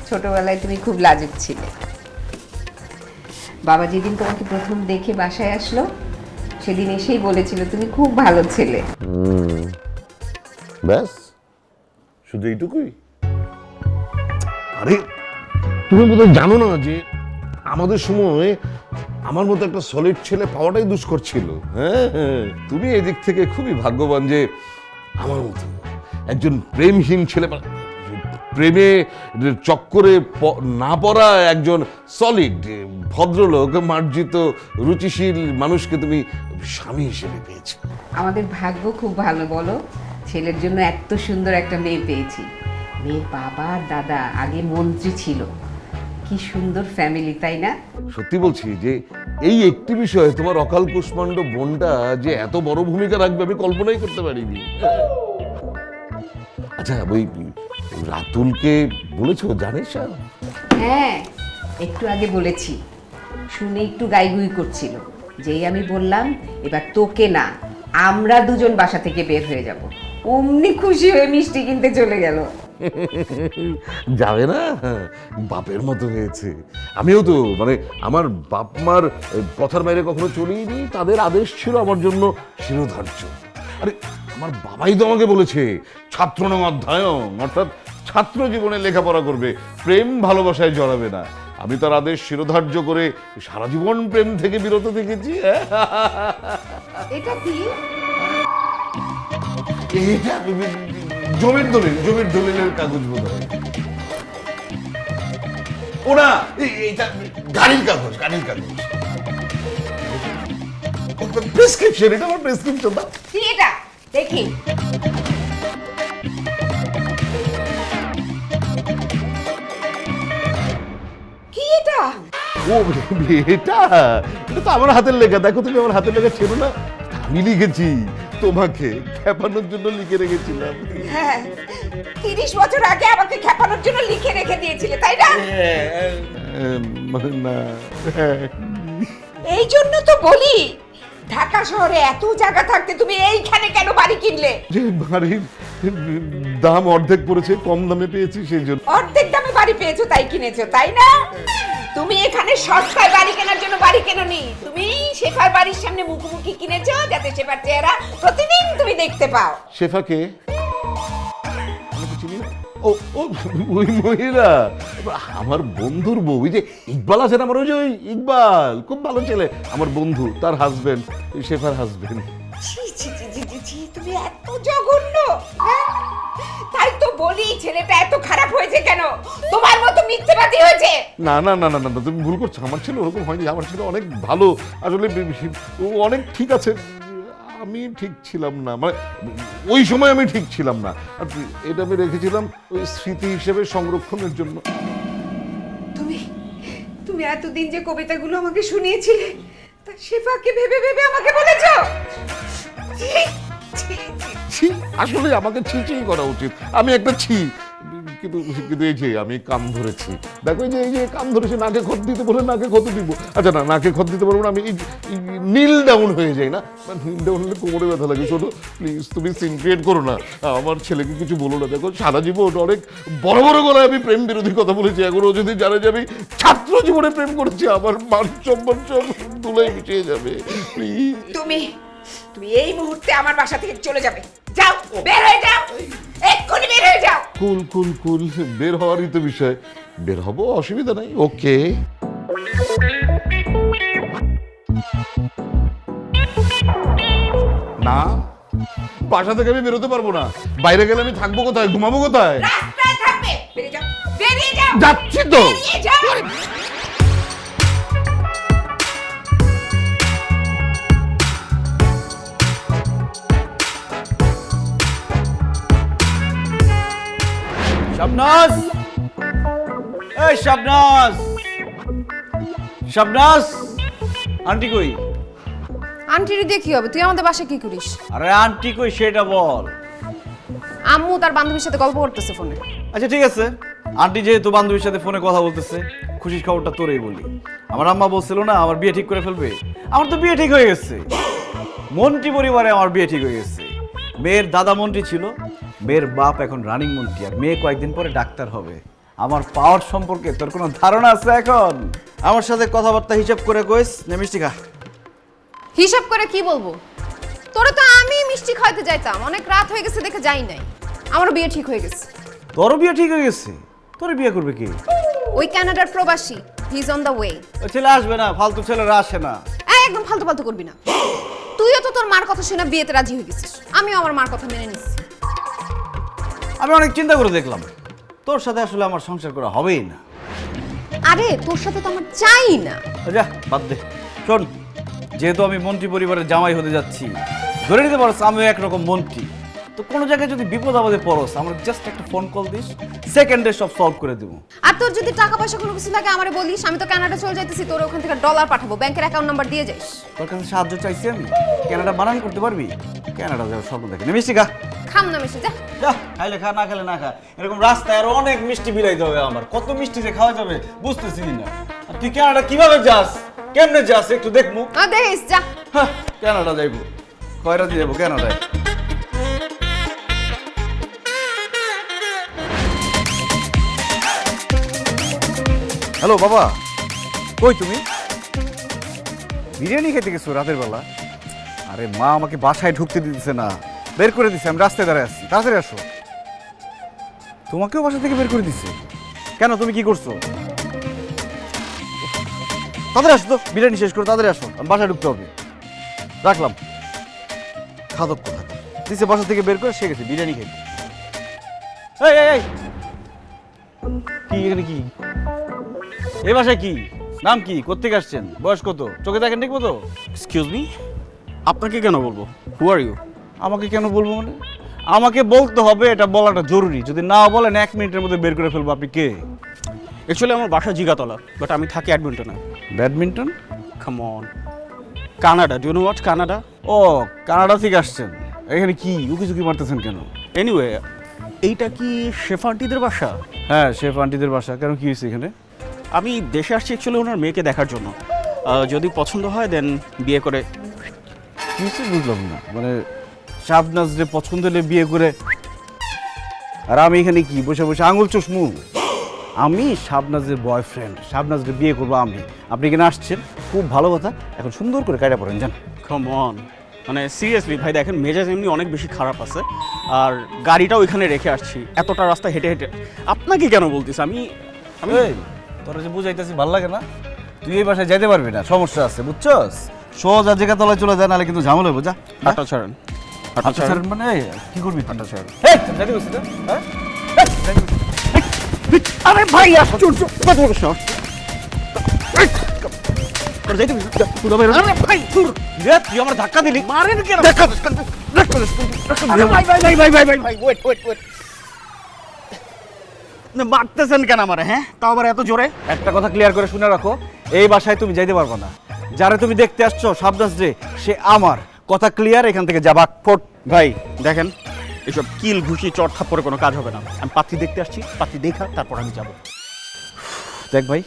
ছোটবেলায় তুমি খুব লাজুক ছিলে। বাবা যেদিন তোমাকে প্রথম দেখে বাসায় আসলো, সেদিন এসেই বলেছিল তুমি খুব ভালো ছেলে। ব্যাস, শুধু এইটুকুই? আরে তুমি বোধহয় জানো না যে আমাদের সময় আমার মতো একটা সলিড ছেলে পাওয়াটাই দুষ্কর ছিল। হ্যাঁ, তুমি এই দিক থেকে খুবই ভাগ্যবান যে আমার মতো একজন প্রেমহীন ছেলে, প্রেমে চক্করে না পড়া একজন সলিড ভদ্রলোক, মার্জিত রুচিশীল মানুষকে তুমি স্বামী হিসেবে পেয়েছো। আমাদের ভাগ্য খুব ভালো বলো, ছেলের জন্য এত সুন্দর একটা মেয়ে পেয়েছি। মেয়ের বাবা আর দাদা আগে মন্ত্রী ছিল। কি সুন্দর ফ্যামিলি, তাই না? সত্যি বলছি যে এই একটি বিষয়ে তোমার অকাল কুষ্মাণ্ড বোনটা যে এত বড় ভূমিকা রাখবে আমি কল্পনাই করতে পারিনি। আচ্ছা, ওই রাতুলকে বলেছো? জানিস? হ্যাঁ, একটু আগে বলেছি, শুনে একটু গাইগুই করছিল। যেই আমি বললাম এবার তোকে না, আমরা দুজন বাসা থেকে বের হয়ে যাব, অমনি খুশি হয়ে মিষ্টি কিনতে চলে গেল। যাবে না, বাপের মতো হয়েছে। আমিও তো মানে আমার বাপ মার কথার বাইরে কখনো চলিনি, তাদের আদেশ ছিল আমার জন্য শিরোধার্য। আরে আমার বাবাই তো আমাকে বলেছে ছাত্রনং অধ্যায়ন, অর্থাৎ ছাত্র জীবনে লেখাপড়া করবে, প্রেম ভালোবাসায় জড়াবে না। আমি তার আদেশ শিরোধার্য করে সারা জীবন প্রেম থেকে বিরত থেকেছি। এটা কি? এটা জমির দলিলের কাগজ বোধ হয়। ওরা এইটা গাড়ির কাগজ প্রেসক্রিপশন, এটা আমার প্রেসক্রিপশন। কি এটা দেখি? কি এটা? ও এটা এটা তো আমার হাতের লেখা। দেখো তুমি, আমার হাতের লেখা ছিল না, আমি লিখেছি। তোমাকে খেপানোর জন্য লিখে রেখেছিলাম। হ্যাঁ, 30 বছর আগে আমাকে খেপানোর জন্য লিখে রেখে দিয়েছিলে, তাই না? মানে না, এই জন্য তো বলি ঢাকা শহরে এত জায়গা থাকতে তুমি এইখানে কেন বাড়ি কিনলে? যে বাড়ির দাম অর্ধেক পড়েছে, কম দামে পেয়েছি সেই জন্য। অর্ধেক দামে বাড়ি পেয়েছো তাই কিনেছো, তাই না? তুমি এখানে সস্তায় বাড়ি কেনার জন্য বাড়ি কেননি, তুমি শেফার বাড়ির সামনে মুখোমুখি কিনেছো যাতে শেফার চেহারা প্রতিদিন তুমি দেখতে পাও। শেফাকে আমি তো চিনি না। ও ও ওই মহিলা আমার বন্ধুর বউ, ওই যে ইকবাল আছে না আমার, ওই যে ওই ইকবাল, খুব ভালো ছেলে, আমার বন্ধু, তার হাজবেন্ড, শেফার হাজবেন্ড। ছি ছি ছি ছি ছি ছি, তুমি এত জঘন্য, হ্যাঁ? তাই তো বলি ছেলেটা এত খারাপ হয়েছে কেন? তোমার মতো মিথ্যেবাদী হয়েছে। না না না না না না, তুমি ভুল করছো। আমার ছেলে ওরকম হয়নি, আমার ছেলে অনেক ভালো। আসলে ও অনেক ঠিক আছে, আমি ঠিক ছিলাম না, মানে ওই সময় আমি ঠিক ছিলাম না। আর এটা আমি রেখেছিলাম ওই স্মৃতি হিসেবে সংরক্ষণের জন্য। তুমি তুমি এতদিন যে কবিতাগুলো আমাকে শুনিয়েছিলে তা শেফাকে ভেবে ভেবে আমাকে বলেছো? ছি, ছি, ছি। ছি, আসলে আমাকে ছি করা উচিত, আমি একটা ছি। কিন্তু কিন্তু এই যে আমি কান ধরেছি, দেখো এই যে কান ধরেছি, নাকে খত দিতে বলে নাকে খত দিব। আচ্ছা না, নাকে খত দিতে পারবো না, আমি নীল ডাউন হয়ে যাই না, নীল ডাউন হলে কোমরে ব্যথা লাগে। শোনো প্লিজ, তুমি সিন ক্রিয়েট করো না, আমার ছেলেকে কিছু বলো না। দেখো সারা জীবন অনেক বড় বড় গলায় আমি প্রেম বিরোধী কথা বলেছি, এখনো যদি জানে যে আমি ছাত্র জীবনে প্রেম করেছি, আমার মান সম্মান সব ধুলোয় মিশিয়ে যাবে। প্লিজ তুমি তুমি এই মুহূর্তে আমার বাসা থেকে চলে যাবে। যাও, বের হয়ে যাও, এক্ষুনি বের হয়ে যাও। কুল কুল কুল, বের হওয়ারই তো বিষয়, বের হবো, অসুবিধা নাই। ওকে, না বাসা থেকে আমি বেরোতে পারবো না। বাইরে গেলে আমি থাকবো কোথায়, ঘুমাবো কোথায়? রাস্তায় থাকবে। বেরিয়ে যাও, বেরিয়ে যাও, যাচ্ছি তো। বেরিয়ে যাও। শাবনাজ, এই শাবনাজ, শাবনাজ, আন্টি কই? আন্টির দিয়ে কি হবে? তুই আমাদের বাসায় কি করিস? আরে আন্টি কই সেটা বল। আম্মু তার বান্ধবীর সাথে গল্প করতেছে ফোনে। আচ্ছা ঠিক আছে, আন্টি যেহেতু বান্ধবীর সাথে ফোনে কথা বলতেছে, খুশির খবরটা তোরেই বলি। আমার আম্মা বলছিল না আমার বিয়ে ঠিক করে ফেলবে, আমার তো বিয়ে ঠিক হয়ে গেছে। মন্ত্রী পরিবারে আমার বিয়ে ঠিক হয়ে গেছে। মেয়ের দাদা মন্ত্রী ছিল, মেয়ের বাপ এখন রানিং মন্ত্রী, আর মেয়ে কয়েকদিন পরে ডাক্তার হবে। আমার পাওয়ার সম্পর্কে তোর কোনো ধারণা আছে এখন? আমার সাথে কথাবার্তা হিসাব করে কইস না, মিষ্টি খা। হিসাব করে কি বলবো? তোরে তো আমি মিষ্টি খাইতে যাইতাম, অনেক রাত হয়ে গেছে দেখে যাই নাই। আমারও বিয়ে ঠিক হয়ে গেছে। তোরও বিয়ে ঠিক হয়ে গেছে? তোর বিয়ে করবে কি? ওই কানাডার প্রবাসী, he is on the way. ওই ছেলে আসবে না, ফালতু ছেলেরা আসে না। একদম ফালতু ফালতু করবি না। তুইও তো তোর মার কথা শুনে বিয়েতে রাজি হয়ে গেছিস, আমিও আমার মার কথা মেনে নিচ্ছি। আমি অনেক চিন্তা করে দেখলাম, তোর সাথে আসলে আমার সংসার করা হবেই না। আরে তোর সাথে তো আমার চাই না। যা বাদ দে। শোন, যেহেতু আমি মন্ত্রী পরিবারের জামাই হতে যাচ্ছি, ধরে নিতে পারছ আমিও একরকম মন্ত্রী, তো কোনো জায়গায় যদি বিপদ আপদে পড়স, আমার জাস্ট একটা ফোন কল দিস, সেকেন্ডে সব সলভ করে দেবো। আর তোর যদি টাকা পয়সা কোনো কিছু লাগে আমারে বলিস, আমি তো কানাডা চলে যাইতেছি, তোর ওখান থেকে ডলার পাঠাবো, ব্যাংকের অ্যাকাউন্ট নাম্বার দিয়ে যাইস। তোর কাছে সাহায্য চাইছি আমি, কানাডা বানান করতে পারবি? কানাডা যাওয়ার স্বপ্ন দেখে মিষ্টি খা। খাম না মিষ্টি, যা। যা, খাইলে খা, না খেলে না খা। এরকম রাস্তায় আরো অনেক মিষ্টি বিলাইতে হবে আমার, কত মিষ্টি যে খাওয়া যাবে বুঝতেছি না। আর তুই কানাডা কিভাবে যাস, কেমনে যাস একটু দেখবো। দেখিস, যা। হ্যাঁ, কানাডা যাইবো, কয়রা দিয়ে যাবো কানাডায়। হ্যালো বাবা, কই তুমি? বিরিয়ানি খেতে গেছো রাতের বেলা? আরে মা আমাকে বাসায় ঢুকতে দিতেছে না, বের করে দিছে। আমি রাস্তায় দাঁড়ায় আছি, তাড়াতাড়ি আসো। তোমাকেও বাসা থেকে বের করে দিছে কেন? তুমি কি করছো? তাড়াতাড়ি আসো তো, বিরিয়ানি শেষ করো, তাড়াতাড়ি আসো, আমি বাসায় ঢুকতে হবে। রাখলাম। খাদক কোথা দিছে বাসা থেকে বের করে, সে গেছে বিরিয়ানি খেতে। এই এই এই কি এখানে কি? এই বাসায় কি? নাম কি? কোত্থেকে আসছেন? বয়স কত? চোখে দেখেন ঠিক মতো? এক্সকিউজ মি, আপনাকে কেন বলবো? হু আর ইউ? আমাকে কেন বলবো মানে? আমাকে বলতে হবে, এটা বলাটা জরুরি। যদি না বলেন 1 মিনিটের মধ্যে বের করে ফেলবো। আপনি কে? অ্যাকচুয়ালি আমার বাসা জিগাতলা, বাট আমি থাকি অ্যাডমিন্টনে। Badminton? Come on, Canada. Do you know what Canada? ও, কানাডা থেকে আসছেন। এখানে কি উকি ঝুঁকি মারতেছেন কেন? এনিওয়ে, এইটা কি শেফ আন্টিদের বাসা? হ্যাঁ, শেফ আন্টিদের বাসা। কেন, কি হয়েছে এখানে? আমি দেশে আসছি অ্যাকচুয়ালি ওনার মেয়েকে দেখার জন্য। যদি পছন্দ হয় দেন বিয়ে করে। কি হয়েছে বুঝলাম না। মানে শাবনাজ রে পছন্দ হলে বিয়ে করে, আর আমি এখানে কি বসে বসে আঙুল চুষমু? আমি শাবনাজের বয়ফ্রেন্ড, শাবনাজকে বিয়ে করবো আমি। আপনি এখানে আসছেন, খুব ভালো কথা। এখন সুন্দর করে কায়দা পড়েন, যান। কাম অন, মানে সিরিয়াসলি ভাই দেখেন, মেজাজ এমনি অনেক বেশি খারাপ আছে, আর গাড়িটাও ওইখানে রেখে আসছি এতটা রাস্তা হেঁটে হেঁটে। আপনাকে কেন বলতেছি? আমি এই, তোরা যে বুঝাইতেছি ভালো লাগে না? তুই এই বাসায় যাইতে পারবি না, সমস্যা আছে, বুঝছস? সোজা জায়গা তলায় চলে যায়, নাহলে কিন্তু ঝামেলা হবে। যা, হাঁটা ছাড়েন। হাঁটা ছাড়েন মানে কি করবি? হাঁটা ছাড়েন। এই, যাইতে বলছিস না? হ্যাঁ? আরে ভাই আশ্চর্য, কত বড় সাহস! তোর যাইতে বলছিস? তুই বাইরে। আরে ভাই দূর! রে, তুই আমার ধাক্কা দিলি। মারেন কেন? আরে ভাই ভাই ভাই ভাই ভাই ভাই ভাই ওয়েট ওয়েট ওয়েট, মারতেছেন কেন আমারে? হ্যাঁ, তাও আবার এত জোরে? একটা কথা ক্লিয়ার করে শুনে রাখো, এই বাসায় তুমি যাইতে পারবে না। যারে তুমি দেখতে আসছো শাবনাজ রে, সে আমার। কথা ক্লিয়ার, এখান থেকে যা, বাকফোট। ভাই দেখেন, এসব কিল ঘুষি চড় থাপ্পড়ে কোনো কাজ হবে না। আমি পাত্রী দেখতে আসছি, পাত্রী দেখা তারপর আমি যাব। দেখ ভাই,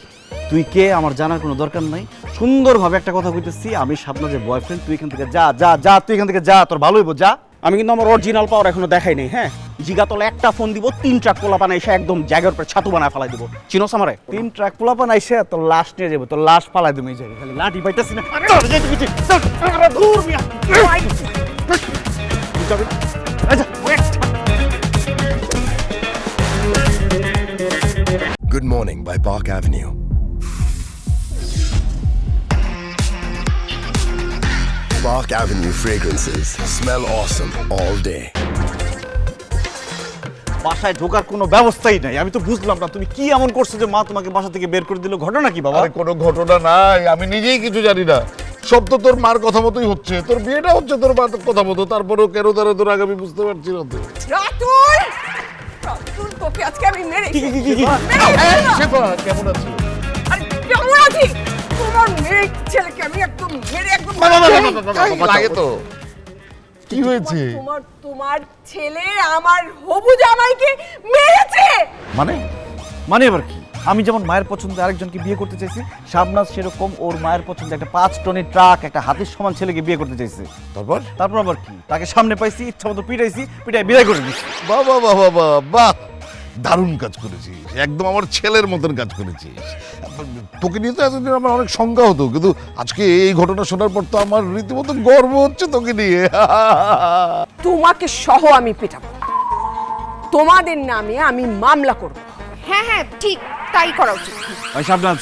তুই কে আমার জানার কোনো দরকার নাই। সুন্দরভাবে একটা কথা কইতেছি, আমি শাবনাজের বয়ফ্রেন্ড। তুই এখান থেকে যা যা যা, তুই এখান থেকে যা, তোর ভালো হইব, যা। আমি কিন্তু আমার অরিজিনাল পাওয়ার এখনো দেখাই নেই। হ্যাঁ, জিগাতলে একটা ফোন দিব, 3 ট্রাক পোলাপান এসে একদম জায়গার উপরে ছাতু বানায় ফেলাই দিব। চিনোস আমারে? 3 ট্রাক পোলাপান আইসে তোর লাশ নিয়ে যাবো, তোর লাশ পালাই দেবো এই জায়গায়। খালি লাঠি পাইতেছি না। চল, যাইতে বলছি। চল, আরে ধুর মিয়া। যাবি? এই যা, wait. Good Morning by Park Avenue. Park Avenue fragrances smell awesome all day. বাসায় ঢোকার কোনো ব্যবস্থাই নাই। আমি তো বুঝলাম না তুমি কি এমন করছো যে মা তোমাকে বাসা থেকে বের করে দিল। ঘটনা কি বাবা? আরে কোনো ঘটনা নাই, আমি নিজেই কিছু জানি না। সব তো তোর মার কথা মতোই হচ্ছে, তোর বিয়েটা হচ্ছে তোর মার কথা মতো। তারপরেও কেন তারা তোর আগে আমি বুঝতে পারছি না তো। রাতুল, রাতুল, তোকে আজকে আমি মেরে শেফা কেমন আছো? আরে কেমন আছি? তোমার মেয়ে ছেলেকে আমি একদম মেরে একদম লাগে তো। কি হয়েছে? তোমার তোমার ছেলে আমার হবু জামাইকে মেরেছে। মানে মানে এবার কি? আমি যেমন মায়ের পছন্দে আরেকজনকে বিয়ে করতে চাইছি, শাবনাজ সেরকম ওর মায়ের পছন্দে একটা 5 টনের ট্রাক, একটা হাতির সমান ছেলেকে বিয়ে করতে চাইছে। তারপর তারপর আবার কি? তাকে সামনে পাইছি, ইচ্ছা মতো পিটাইছি, পিটাই বিদায় করে দিচ্ছি। বাহ বাহ বাহ বাহ বাহ বাহ, দারুণ কাজ করেছিস, একদম আমার ছেলের মতন কাজ করেছিস। তোকে নিয়ে তো এতদিন আমার অনেক সংজ্ঞা হতো, কিন্তু আজকে এই ঘটনা শোনার পর তো আমার রীতিমতো গর্ব হচ্ছে তোকে নিয়ে। তোমাকে সহ আমি পিটাবো, তোমাদের নামে আমি মামলা করব। হ্যাঁ হ্যাঁ, ঠিক তাই করা উচিত। ওই শাবনাজ,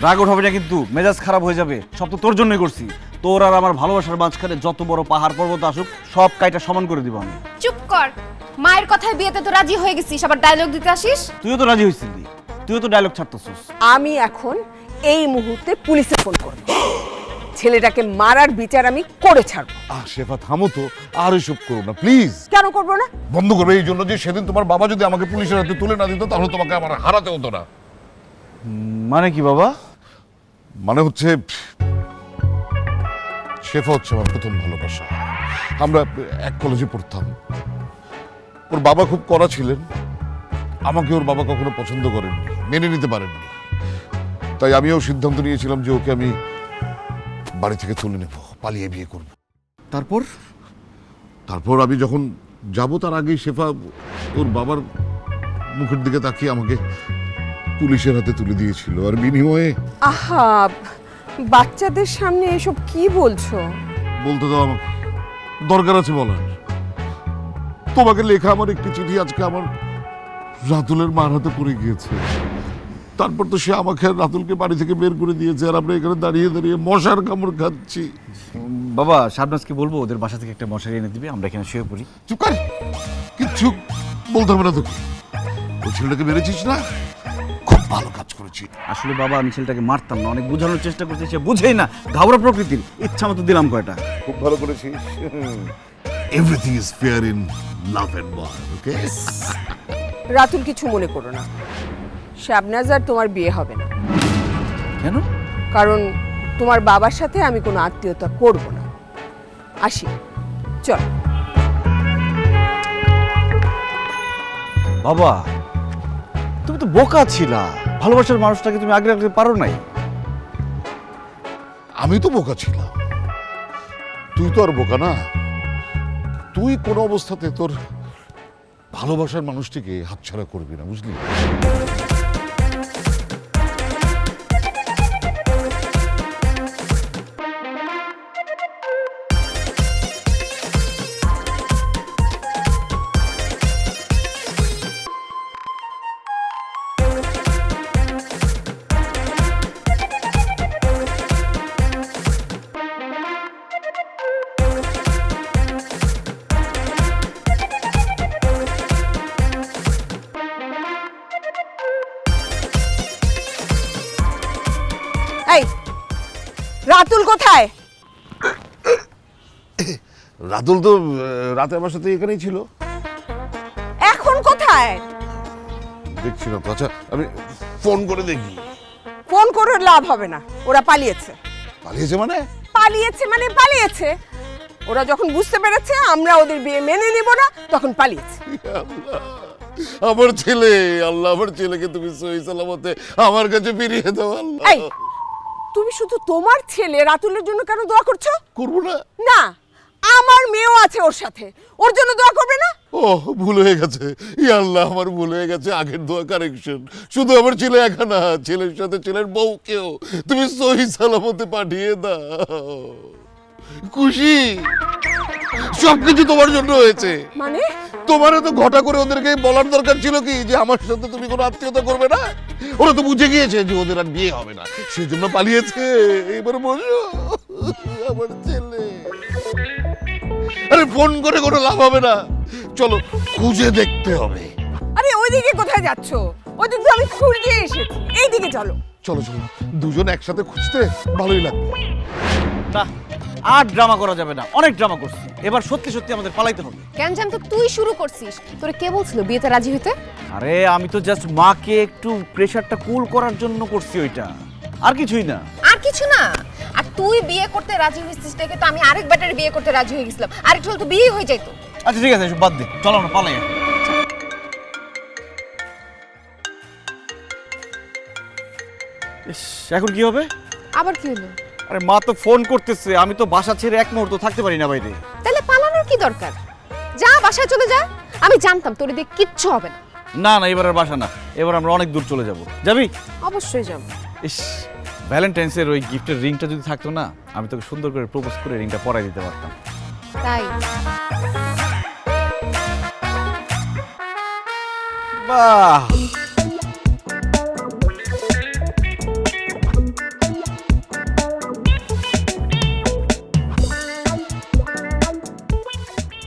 রাগ উঠাবে না কিন্তু, মেজাজ খারাপ হয়ে যাবে। সব তো তোর জন্যই করছি। তোর আর আমার ভালোবাসার মাঝখানে যত বড় পাহাড় পর্বত আসুক, সব কাইটা সমান করে দিব আমি। চুপ কর, মায়ের কথায় বিয়েতে তো রাজি হয়ে গেছিস, আবার ডায়লগ দিতে আসিস? তুইও তো রাজি হয়েছিলি, তুইও তো ডায়লগ ছাড়তেছিস। আমি এখন এই মুহূর্তে পুলিশে ফোন করব, ছেলেটাকে মারার বিচার আমি করে ছাড়বো। শেফা থামো তো, আর এসব করো না প্লিজ। কেন করবো না? বন্ধ করবে এই জন্য যে সেদিন তোমার বাবা যদি আমাকে পুলিশের হাতে তুলে না দিত, তাহলে তোমাকে আমার হারাতে হতো না। মানে কি বাবা? মানে হচ্ছে শেফা হচ্ছে আমার প্রথম ভালোবাসা। আমরা এক কলেজে পড়তাম। ওর বাবা খুব কড়া ছিলেন, আমাকে ওর বাবা কখনো পছন্দ করেননি, মেনে নিতে পারেননি। তাই আমিও সিদ্ধান্ত নিয়েছিলাম যে ওকে আমি বাড়ি থেকে তুলে নেব, পালিয়ে বিয়ে করব। তারপর তারপর আমি যখন যাব তার আগেই শেফা ওর বাবার মুখের দিকে তাকিয়ে আমাকে পুলিশের হাতে তুলে দিয়েছিল, আর বিনিময়ে আহা, বাচ্চাদের সামনে এসব কি বলছো? বলতে দাও আমাকে, দরকার আছে বলার। তোমাকে লেখা আমার একটি চিঠি আজকে আমার রাতুলের মার হাতে পড়ে গিয়েছে। তারপর তো সে আমাকে আর রাতুলকে বাড়ি থেকে বের করে দিয়েছে, আর আমরা এখানে দাঁড়িয়ে দাঁড়িয়ে মশার কামড় খাচ্ছি। বাবা শাবনাজকে বলবো ওদের বাসা থেকে একটা মশারি এনে দিবে, আমরা এখানে শুয়ে পড়ি। চুপ কর, কিচ্ছু বলতে হবে না তোকে। ওই ছেলেটাকে মেরেছিস না, খুব ভালো কাজ করেছি। আসলে বাবা আমি ছেলেটাকে মারতাম না, অনেক বোঝানোর চেষ্টা করছি, সে বুঝেই না, ঘাবড়া প্রকৃতির, ইচ্ছা মতো দিলাম কয়টা। খুব ভালো করেছিস। Everything is fair in love and war, okay? Ratul, কিছু মনে করো না, শাবনাজ আর তোমার বিয়ে হবে না। কেন? কারণ তোমার বাবার সাথে আমি কোনো আত্মীয়তা করব না। আসি, চল। বাবা তুমি তো বোকা ছিলা, ভালোবাসার মানুষটাকে তুমি আগে রাখতে পারো নাই। আমি তো বোকা ছিলাম, তুই তো আর বোকা না। তুই কোনো অবস্থাতে তোর ভালোবাসার মানুষটিকে হাতছাড়া করবি না, বুঝলি? এই, রাতুল কোথায়? রাতুল তো রাতে আমার সাথে এখানেই ছিল। এখন কোথায়? দেখছি না তো। আচ্ছা আমি ফোন করে দেখি। ফোন করে লাভ হবে না, ওরা পালিয়েছে। পালিয়েছে মানে? পালিয়েছে মানে পালিয়েছে। ওরা যখন বুঝতে পেরেছে আমরা ওদের বিয়ে মেনে নিব না, তখন পালিয়েছে। আমার ছেলে, আল্লাহ আমার ছেলেকে তুমি সহি সালামতে আমার কাছে ফিরিয়ে দাও আল্লাহ। এই, তুমি শুধু তোমার ছেলে রাতুলের জন্য কেন দোয়া করছো? করবো না? না, আমার মেয়েও আছে ওর সাথে, ওর জন্য দোয়া করবে না? ও ভুল হয়ে গেছে, ইয়া আল্লাহ আমার ভুল হয়ে গেছে। আগের দোয়া কারেকশন। শুধু আমার ছেলে একা না, ছেলের সাথে ছেলের বউকেও তুমি সহি সালামতে পাঠিয়ে দাও। খুশি? সবকিছু তোমার জন্য হয়েছে। মানে তোমার তো ঘটা করে ওদেরকে বলার দরকার ছিল কি যে আমার সাথে তুমি কোনো আত্মীয়তা করবে না? ওরা তো বুঝে গিয়েছে যে ওদের আর বিয়ে হবে না, সেই জন্য পালিয়েছে। এবার বসো আমার ছেলে। আরে ফোন করে কোনো লাভ হবে না, চলো খুঁজে দেখতে হবে। আরে ওইদিকে কোথায় যাচ্ছো? ওইদিকে তো আমি খুঁজে এসেছি, এইদিকে চলো। চলো চলো, দুজন একসাথে খুঁজতে ভালোই লাগবে। না, আর ড্রামা করা যাবে না, অনেক ড্রামা করছি, এবার সত্যি সত্যি আমাদের পালাইতে হবে। কেন জান তো তুই শুরু করছিস, তোরে কে বলছিল বিয়েতে রাজি হইতে? আরে আমি তো জাস্ট মাকে একটু প্রেশারটা কুল করার জন্য করছি ওইটা, আর কিছুই না। আর কিছু না। আর তুই বিয়ে করতে রাজি হইছিস দেখে তো আমি আরেক ব্যাটারে বিয়ে করতে রাজি হয়ে গেছিলাম, আর একটু হলে তো বিয়ে হয়ে যাইতো। আচ্ছা ঠিক আছে, এসব বাদ দে, চলো আমরা পালাই। ইস, এখন কি হবে? আবার কি হলো? আরে মা তো ফোন করতেছে, আমি তো বাসা ছেড়ে এক মুহূর্ত থাকতে পারি না বাইরে। তাহলে পালানোর কি দরকার? যা বাসায় চলে যা। আমি জানতাম তোরে দিয়ে কিচ্ছু হবে না। না না, এবার আর বাসা না, এবার আমরা অনেক দূর চলে যাব। যাবি? অবশ্যই যাব। ইস, ভ্যালেন্টাইন্সের ওই গিফটের রিংটা যদি থাকতো না, আমি তোকে সুন্দর করে প্রপোজ করে রিংটা পরাই দিতে পারতাম। তাই বাহ,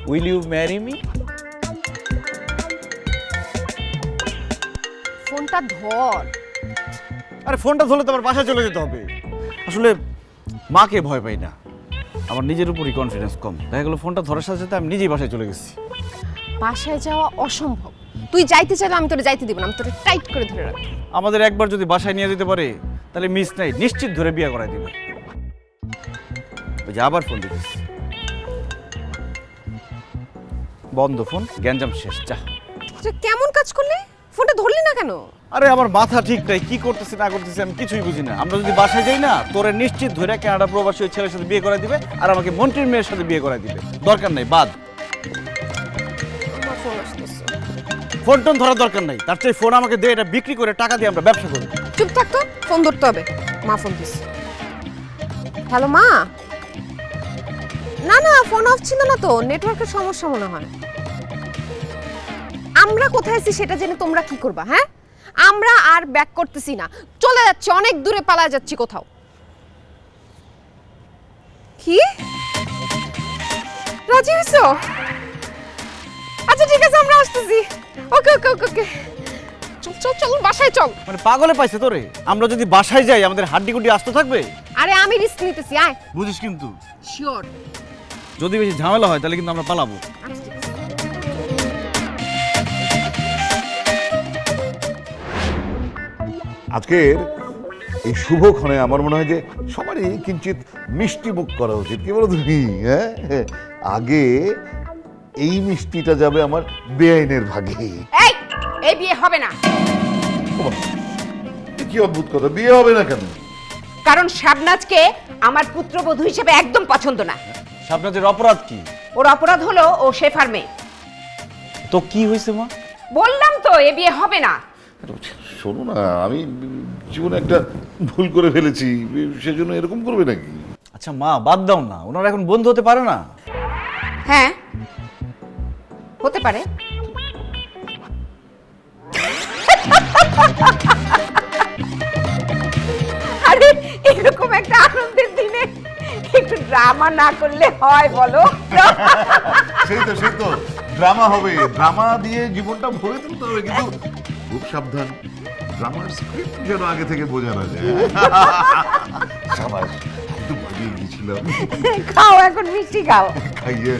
উইল ইউ ম্যারি মি? ফোনটা ধর। আরে ফোনটা ধরলে তো আমার বাসায় চলে যেতে হবে। আসলে মাকে ভয় পাই না, আমার নিজের উপরই কনফিডেন্স কম। দেখা গেলো ফোনটা ধরার সাথে সাথে আমি নিজেই বাসায় চলে গেছি। বাসায় যাওয়া অসম্ভব। তুই যাইতে চাইলে আমি তোরে যাইতে দিব না, আমি তোরে টাইট করে ধরে রাখবো। আমাদের একবার যদি বাসায় নিয়ে যেতে পারে তাহলে মিস নাই, নিশ্চিত ধরে বিয়ে করাই দিবে। ওই যে আবার ফোন দিতেছি, বন্ধ ফোন, গ্যাঞ্জাম শেষ। যা। তুই কেমন কাজ করলি? ফোনটা ধরলি না কেন? আরে আমার মাথা ঠিক নাই, কি করতেছি না করতেছি আমি কিছুই বুঝি না। আমরা যদি বাসায় যাই না, তোরে নিশ্চিত ধরে কানাডা প্রবাসী ওই ছেলের সাথে বিয়ে করাই দিবে, আর আমাকে মন্ত্রীর মেয়ের সাথে বিয়ে করাই দিবে। দরকার নাই, বাদ। আমার ফোন আসতেছে। ফোন টোন ধরার দরকার নাই, তার চেয়ে ফোন আমাকে দে, এটা বিক্রি করে টাকা দিয়ে আমরা ব্যবসা করি। চুপ থাকতো, ফোন ধরতে হবে। মা ফোন দিস। হ্যালো মা। না না, ফোন অফ ছিল না তো, নেটওয়ার্কের সমস্যা মনে হয়। আমরা কোথায় আছি সেটা জেনে তোমরা কি করবা? হ্যাঁ, আমরা আর ব্যাক করতেছি না, চলে যাচ্ছি, অনেক দূরে পালায় যাচ্ছি কোথাও। কি রাজি হইছো? আচ্ছা ঠিক আছে, আমরা আসতেছি। ওকে ওকে ওকে ওকে, চল চল চল, বাসায় চল। মানে পাগলে পাইছে তোরে? আমরা যদি বাসায় যাই আমাদের হাড্ডি গুড্ডি আসতে থাকবে। আরে আমি রিস্ক নিতেছি, আয়। বুঝিস কিন্তু, শিওর। যদি বেশি ঝামেলা হয় তাহলে কিন্তু আমরা পালাবো। আজকের এই শুভক্ষণে আমার মনে হয় যে সবারই কিঞ্চিত মিষ্টি মুখ করা উচিত। কি বলো তুমি? হ্যাঁ, আগে এই মিষ্টিটা যাবে আমার বেআইনের ভাগে। এই বিয়ে হবে না। কি অদ্ভুত কথা, বিয়ে হবে না কেন? কারণ শাবনাজকে আমার পুত্রবধূ হিসেবে একদম পছন্দ না। শাবনাজের অপরাধ কি? ওর অপরাধ হলো ও শেফার মেয়ে। তো কি হয়েছে মা? বললাম তো এ বিয়ে হবে না। শোনো না, আমি জীবনে একটা ভুল করে ফেলেছি, সেজন্য এরকম করবে নাকি? আচ্ছা মা, বাদ দাও না, ওনারা এখন বন্ধু হতে পারে না? হ্যাঁ হতে পারে। আরে এরকম একটা আনন্দের দিনে একটু ড্রামা না করলে হয় বলো? সেই তো ড্রামা হবে, ড্রামা দিয়ে জীবনটা ভরে তুলতে হবে, কিন্তু খুব সাবধান, ড্রামার স্ক্রিপ্ট যেন আগে থেকে বোঝা না যায়। সাবাস, একটু ভয় পেয়ে গেছিলাম। খাও এখন মিষ্টি খাও। খাইয়ে